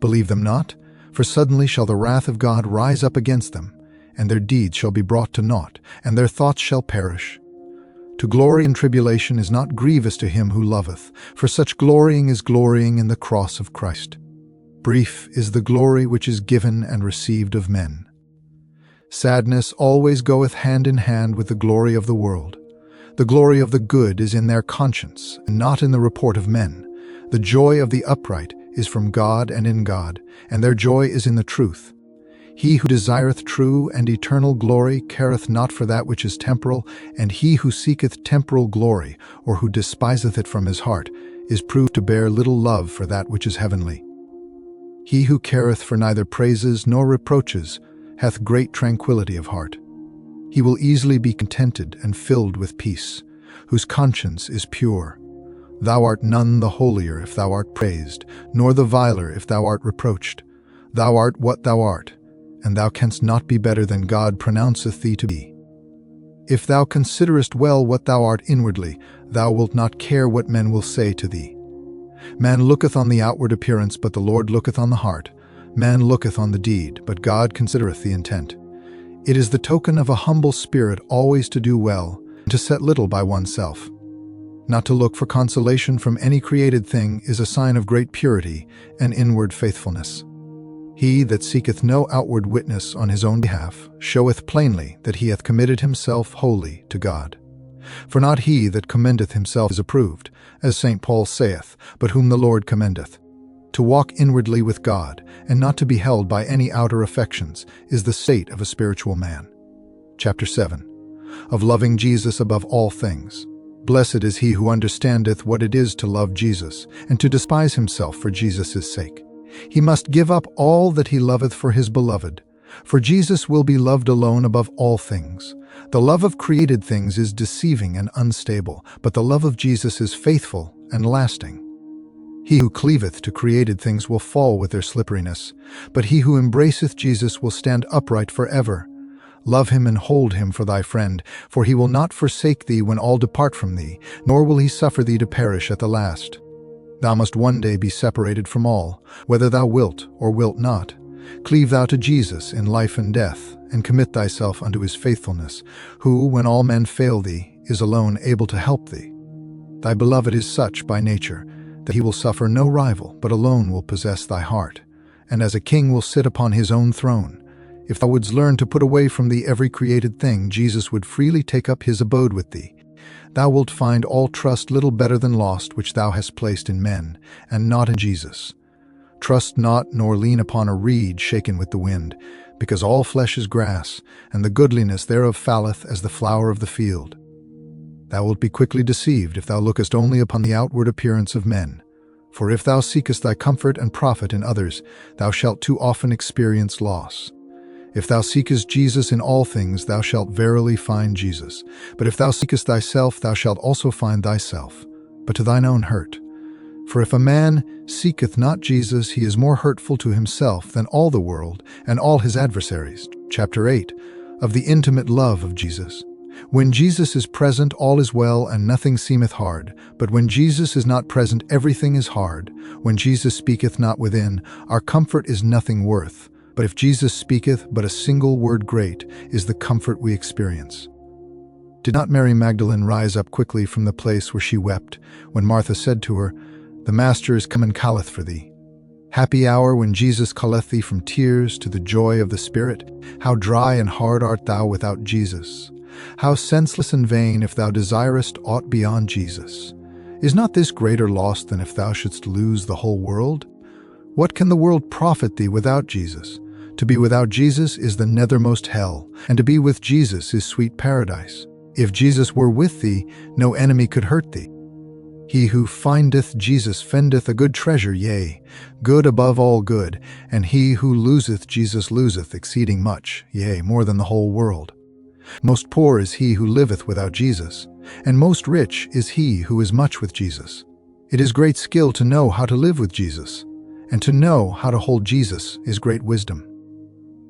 Speaker 1: Believe them not, for suddenly shall the wrath of God rise up against them, and their deeds shall be brought to naught, and their thoughts shall perish. To glory in tribulation is not grievous to him who loveth, for such glorying is glorying in the cross of Christ. Brief is the glory which is given and received of men. Sadness always goeth hand in hand with the glory of the world. The glory of the good is in their conscience, and not in the report of men. The joy of the upright is from God and in God, and their joy is in the truth. He who desireth true and eternal glory careth not for that which is temporal, and he who seeketh temporal glory, or who despiseth it from his heart, is proved to bear little love for that which is heavenly. He who careth for neither praises nor reproaches hath great tranquillity of heart. He will easily be contented and filled with peace, whose conscience is pure. Thou art none the holier if thou art praised, nor the viler if thou art reproached. Thou art what thou art, and thou canst not be better than God pronounceth thee to be. If thou considerest well what thou art inwardly, thou wilt not care what men will say to thee. Man looketh on the outward appearance, but the Lord looketh on the heart. Man looketh on the deed, but God considereth the intent. It is the token of a humble spirit always to do well, and to set little by oneself. Not to look for consolation from any created thing is a sign of great purity and inward faithfulness. He that seeketh no outward witness on his own behalf showeth plainly that he hath committed himself wholly to God. For not he that commendeth himself is approved, as St. Paul saith, but whom the Lord commendeth. To walk inwardly with God, and not to be held by any outer affections, is the state of a spiritual man. Chapter 7. Of loving Jesus above all things. Blessed is he who understandeth what it is to love Jesus, and to despise himself for Jesus' sake. He must give up all that he loveth for his beloved. For Jesus will be loved alone above all things. The love of created things is deceiving and unstable, but the love of Jesus is faithful and lasting. He who cleaveth to created things will fall with their slipperiness, but he who embraceth Jesus will stand upright forever. Love him and hold him for thy friend, for he will not forsake thee when all depart from thee, nor will he suffer thee to perish at the last. Thou must one day be separated from all, whether thou wilt or wilt not. Cleave thou to Jesus in life and death, and commit thyself unto his faithfulness, who, when all men fail thee, is alone able to help thee. Thy beloved is such by nature, that he will suffer no rival, but alone will possess thy heart, and as a king will sit upon his own throne. If thou wouldst learn to put away from thee every created thing, Jesus would freely take up his abode with thee. Thou wilt find all trust little better than lost which thou hast placed in men, and not in Jesus. Trust not nor lean upon a reed shaken with the wind, because all flesh is grass, and the goodliness thereof falleth as the flower of the field. Thou wilt be quickly deceived if thou lookest only upon the outward appearance of men. For if thou seekest thy comfort and profit in others, thou shalt too often experience loss. If thou seekest Jesus in all things, thou shalt verily find Jesus. But if thou seekest thyself, thou shalt also find thyself, but to thine own hurt. For if a man seeketh not Jesus, he is more hurtful to himself than all the world and all his adversaries. Chapter 8. Of the intimate love of Jesus. When Jesus is present, all is well and nothing seemeth hard. But when Jesus is not present, everything is hard. When Jesus speaketh not within, our comfort is nothing worth. But if Jesus speaketh but a single word, great is the comfort we experience. Did not Mary Magdalene rise up quickly from the place where she wept, when Martha said to her, The Master is come and calleth for thee? Happy hour when Jesus calleth thee from tears to the joy of the Spirit. How dry and hard art thou without Jesus! How senseless and vain if thou desirest aught beyond Jesus! Is not this greater loss than if thou shouldst lose the whole world? What can the world profit thee without Jesus? To be without Jesus is the nethermost hell, and to be with Jesus is sweet paradise. If Jesus were with thee, no enemy could hurt thee. He who findeth Jesus findeth a good treasure, yea, good above all good, and he who loseth Jesus loseth exceeding much, yea, more than the whole world. Most poor is he who liveth without Jesus, and most rich is he who is much with Jesus. It is great skill to know how to live with Jesus, and to know how to hold Jesus is great wisdom.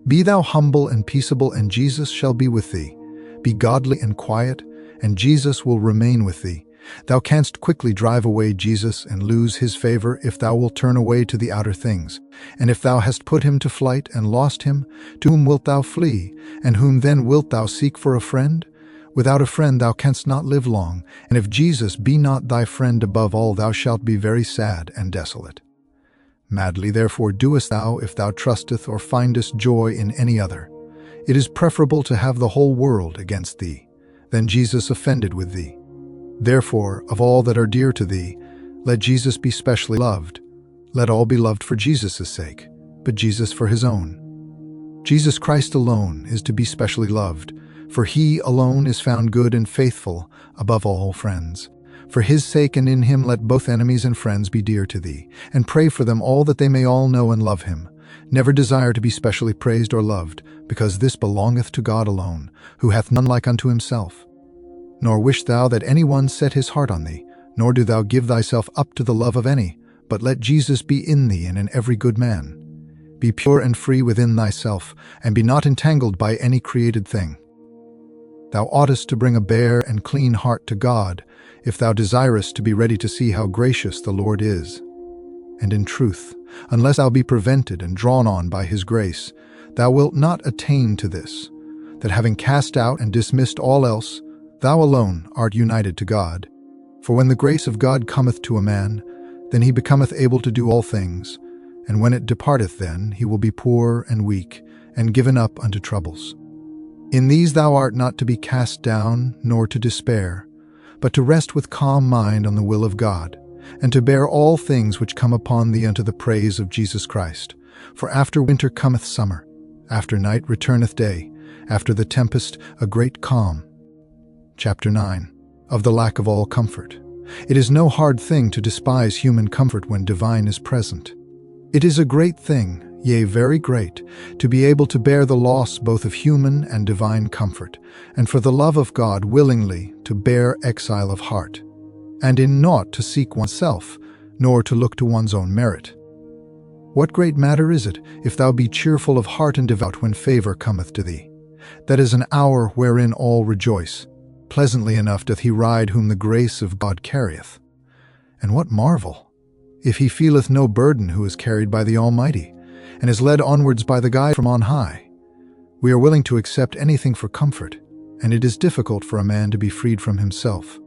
Speaker 1: Be thou humble and peaceable, and Jesus shall be with thee. Be godly and quiet, and Jesus will remain with thee. Thou canst quickly drive away Jesus and lose his favor if thou wilt turn away to the outer things. And if thou hast put him to flight and lost him, to whom wilt thou flee? And whom then wilt thou seek for a friend? Without a friend thou canst not live long, and if Jesus be not thy friend above all, thou shalt be very sad and desolate. Madly therefore doest thou if thou trusteth or findest joy in any other. It is preferable to have the whole world against thee, than Jesus offended with thee. Therefore, of all that are dear to thee, let Jesus be specially loved. Let all be loved for Jesus' sake, but Jesus for his own. Jesus Christ alone is to be specially loved, for he alone is found good and faithful above all friends. For his sake and in him let both enemies and friends be dear to thee, and pray for them all that they may all know and love him. Never desire to be specially praised or loved, because this belongeth to God alone, who hath none like unto himself. Nor wish thou that any one set his heart on thee, nor do thou give thyself up to the love of any, but let Jesus be in thee and in every good man. Be pure and free within thyself, and be not entangled by any created thing. Thou oughtest to bring a bare and clean heart to God, if thou desirest to be ready to see how gracious the Lord is. And in truth, unless thou be prevented and drawn on by his grace, thou wilt not attain to this, that having cast out and dismissed all else, thou alone art united to God. For when the grace of God cometh to a man, then he becometh able to do all things, and when it departeth, then he will be poor and weak, and given up unto troubles. In these thou art not to be cast down, nor to despair, but to rest with calm mind on the will of God. and to bear all things which come upon thee unto the praise of Jesus Christ. For after winter cometh summer, after night returneth day, after the tempest a great calm. Chapter 9. Of the lack of all comfort. It is no hard thing to despise human comfort when divine is present. It is a great thing, yea, very great, to be able to bear the loss both of human and divine comfort, and for the love of God willingly to bear exile of heart, and in naught to seek oneself, nor to look to one's own merit. What great matter is it, if thou be cheerful of heart and devout when favor cometh to thee? That is an hour wherein all rejoice. Pleasantly enough doth he ride whom the grace of God carrieth. And what marvel, if he feeleth no burden who is carried by the Almighty, and is led onwards by the guide from on high? We are willing to accept anything for comfort, and it is difficult for a man to be freed from himself.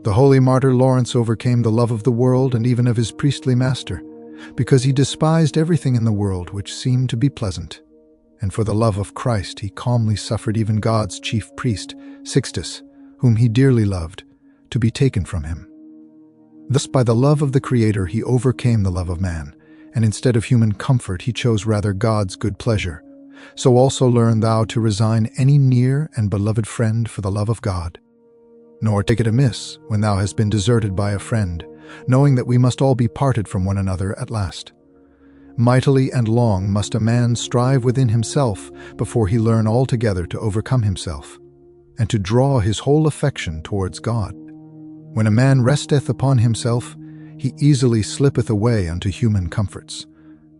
Speaker 1: The holy martyr Lawrence overcame the love of the world and even of his priestly master, because he despised everything in the world which seemed to be pleasant. And for the love of Christ he calmly suffered even God's chief priest, Sixtus, whom he dearly loved, to be taken from him. Thus by the love of the Creator he overcame the love of man, and instead of human comfort he chose rather God's good pleasure. So also learn thou to resign any near and beloved friend for the love of God. Nor take it amiss when thou hast been deserted by a friend, knowing that we must all be parted from one another at last. Mightily and long must a man strive within himself before he learn altogether to overcome himself, and to draw his whole affection towards God. When a man resteth upon himself, he easily slippeth away unto human comforts.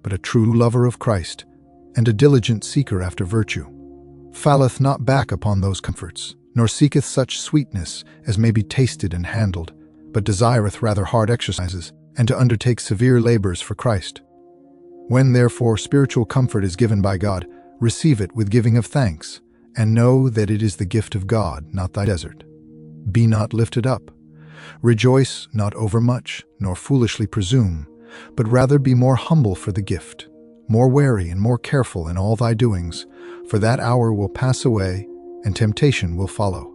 Speaker 1: But a true lover of Christ, and a diligent seeker after virtue, falleth not back upon those comforts, nor seeketh such sweetness as may be tasted and handled, but desireth rather hard exercises, and to undertake severe labors for Christ. When therefore spiritual comfort is given by God, receive it with giving of thanks, and know that it is the gift of God, not thy desert. Be not lifted up. Rejoice not overmuch, nor foolishly presume, but rather be more humble for the gift, more wary and more careful in all thy doings, for that hour will pass away, and temptation will follow.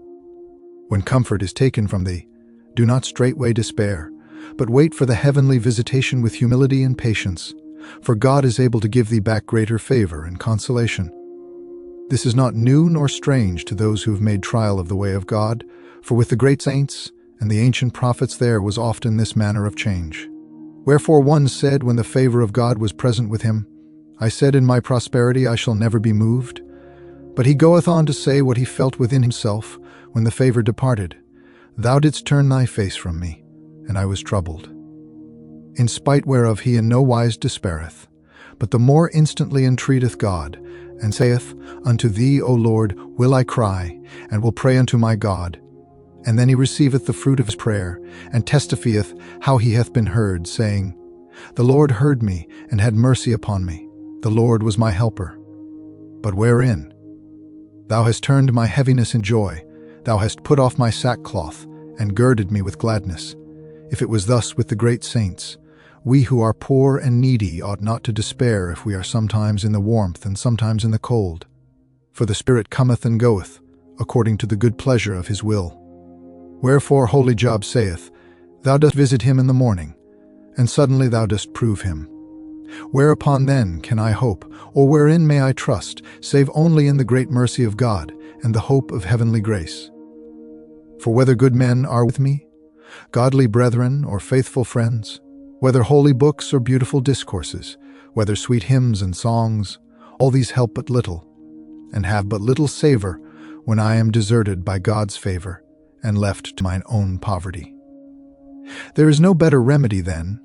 Speaker 1: When comfort is taken from thee, do not straightway despair, but wait for the heavenly visitation with humility and patience, for God is able to give thee back greater favor and consolation. This is not new nor strange to those who have made trial of the way of God, for with the great saints and the ancient prophets there was often this manner of change. Wherefore one said when the favor of God was present with him, I said in my prosperity I shall never be moved. But he goeth on to say what he felt within himself when the favor departed. Thou didst turn thy face from me, and I was troubled. In spite whereof he in no wise despaireth, but the more instantly entreateth God, and saith, Unto thee, O Lord, will I cry, and will pray unto my God. And then he receiveth the fruit of his prayer, and testifieth how he hath been heard, saying, The Lord heard me, and had mercy upon me. The Lord was my helper. But wherein? Thou hast turned my heaviness in joy, thou hast put off my sackcloth, and girded me with gladness. If it was thus with the great saints, we who are poor and needy ought not to despair if we are sometimes in the warmth and sometimes in the cold. For the Spirit cometh and goeth, according to the good pleasure of his will. Wherefore holy Job saith, Thou dost visit him in the morning, and suddenly thou dost prove him. Whereupon then can I hope, or wherein may I trust, save only in the great mercy of God, and the hope of heavenly grace? For whether good men are with me, godly brethren or faithful friends, whether holy books or beautiful discourses, whether sweet hymns and songs, all these help but little, and have but little savor when I am deserted by God's favor and left to mine own poverty. There is no better remedy, then,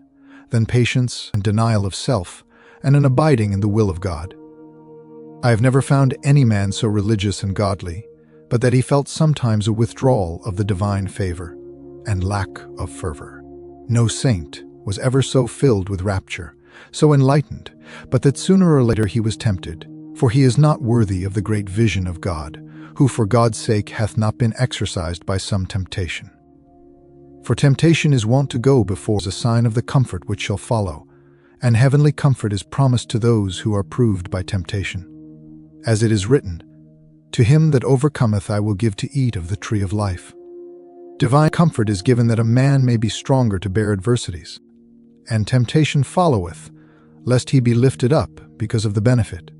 Speaker 1: than patience and denial of self, and an abiding in the will of God. I have never found any man so religious and godly, but that he felt sometimes a withdrawal of the divine favor and lack of fervor. No saint was ever so filled with rapture, so enlightened, but that sooner or later he was tempted, for he is not worthy of the great vision of God, who for God's sake hath not been exercised by some temptation. For temptation is wont to go before as a sign of the comfort which shall follow, and heavenly comfort is promised to those who are proved by temptation. As it is written, To him that overcometh I will give to eat of the tree of life. Divine comfort is given that a man may be stronger to bear adversities. And temptation followeth, lest he be lifted up because of the benefit.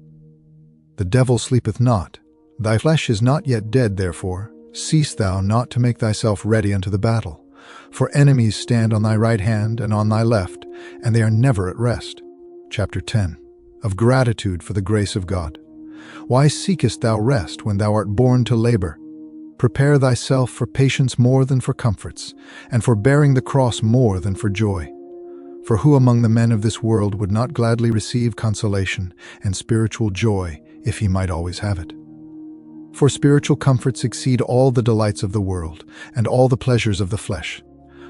Speaker 1: The devil sleepeth not. Thy flesh is not yet dead, therefore cease thou not to make thyself ready unto the battle. For enemies stand on thy right hand and on thy left, and they are never at rest. Chapter 10. Of gratitude for the grace of God. Why seekest thou rest when thou art born to labor? Prepare thyself for patience more than for comforts, and for bearing the cross more than for joy. For who among the men of this world would not gladly receive consolation and spiritual joy if he might always have it? For spiritual comforts exceed all the delights of the world and all the pleasures of the flesh.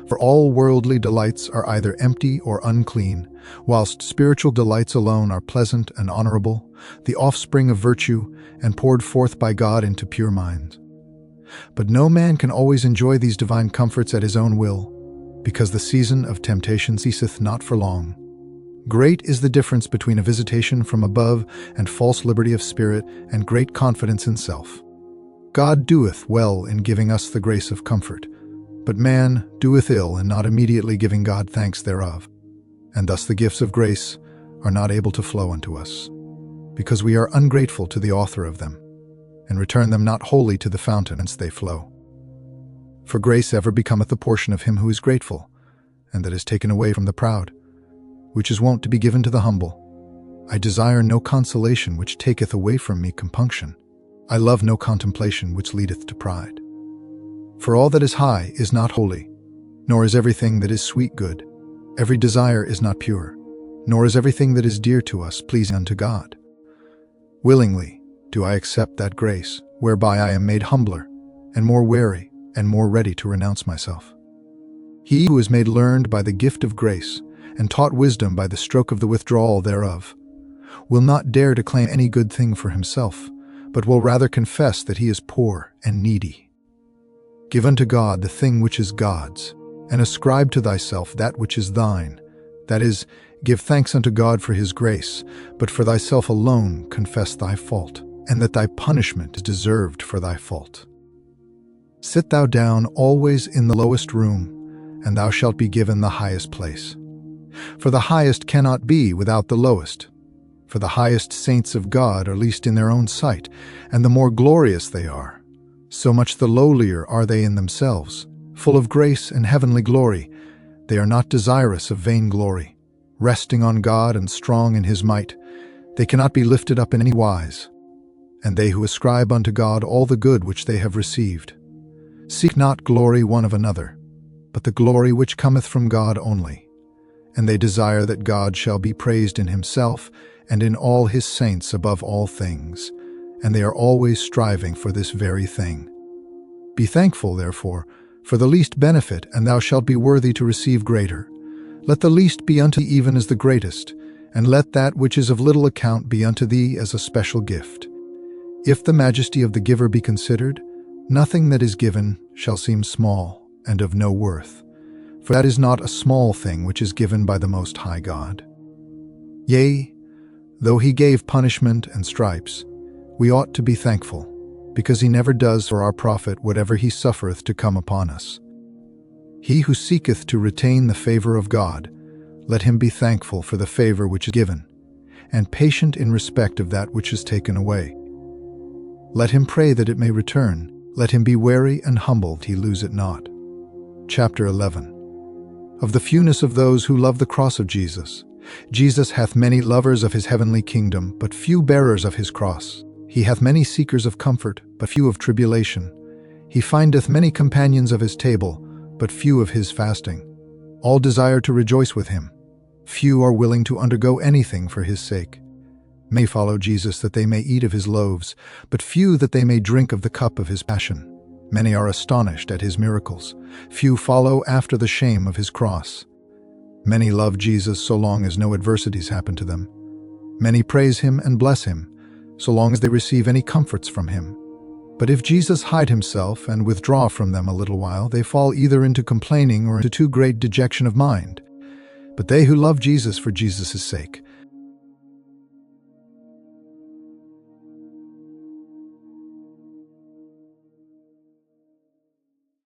Speaker 1: For all worldly delights are either empty or unclean, whilst spiritual delights alone are pleasant and honorable, the offspring of virtue, and poured forth by God into pure minds. But no man can always enjoy these divine comforts at his own will, because the season of temptation ceaseth not for long. Great is the difference between a visitation from above and false liberty of spirit and great confidence in self. God doeth well in giving us the grace of comfort, but man doeth ill in not immediately giving God thanks thereof. And thus the gifts of grace are not able to flow unto us, because we are ungrateful to the author of them, and return them not wholly to the fountain whence they flow. For grace ever becometh the portion of him who is grateful, and that is taken away from the proud, which is wont to be given to the humble. I desire no consolation which taketh away from me compunction. I love no contemplation which leadeth to pride. For all that is high is not holy, nor is everything that is sweet good. Every desire is not pure, nor is everything that is dear to us pleasing unto God. Willingly do I accept that grace, whereby I am made humbler, and more wary, and more ready to renounce myself. He who is made learned by the gift of grace, and taught wisdom by the stroke of the withdrawal thereof, will not dare to claim any good thing for himself, but will rather confess that he is poor and needy. Give unto God the thing which is God's, and ascribe to thyself that which is thine. That is, give thanks unto God for his grace, but for thyself alone confess thy fault, and that thy punishment is deserved for thy fault. Sit thou down always in the lowest room, and thou shalt be given the highest place. For the highest cannot be without the lowest. For the highest saints of God are least in their own sight, and the more glorious they are, so much the lowlier are they in themselves. Full of grace and heavenly glory, they are not desirous of vain glory. Resting on God and strong in his might, they cannot be lifted up in any wise. And they who ascribe unto God all the good which they have received, seek not glory one of another, but the glory which cometh from God only. And they desire that God shall be praised in himself and in all his saints above all things, and they are always striving for this very thing. Be thankful, therefore, for the least benefit, and thou shalt be worthy to receive greater. Let the least be unto thee even as the greatest, and let that which is of little account be unto thee as a special gift. If the majesty of the giver be considered, nothing that is given shall seem small and of no worth. For that is not a small thing which is given by the Most High God. Yea, though he gave punishment and stripes, we ought to be thankful, because he never does for our profit whatever he suffereth to come upon us. He who seeketh to retain the favor of God, let him be thankful for the favor which is given, and patient in respect of that which is taken away. Let him pray that it may return. Let him be wary and humble, he lose it not. Chapter 11. Of the fewness of those who love the cross of Jesus. Jesus hath many lovers of his heavenly kingdom, but few bearers of his cross. He hath many seekers of comfort, but few of tribulation. He findeth many companions of his table, but few of his fasting. All desire to rejoice with him. Few are willing to undergo anything for his sake. Many follow Jesus that they may eat of his loaves, but few that they may drink of the cup of his passion. Many are astonished at his miracles. Few follow after the shame of his cross. Many love Jesus so long as no adversities happen to them. Many praise him and bless him, so long as they receive any comforts from him. But if Jesus hide himself and withdraw from them a little while, they fall either into complaining or into too great dejection of mind. But they who love Jesus for Jesus' sake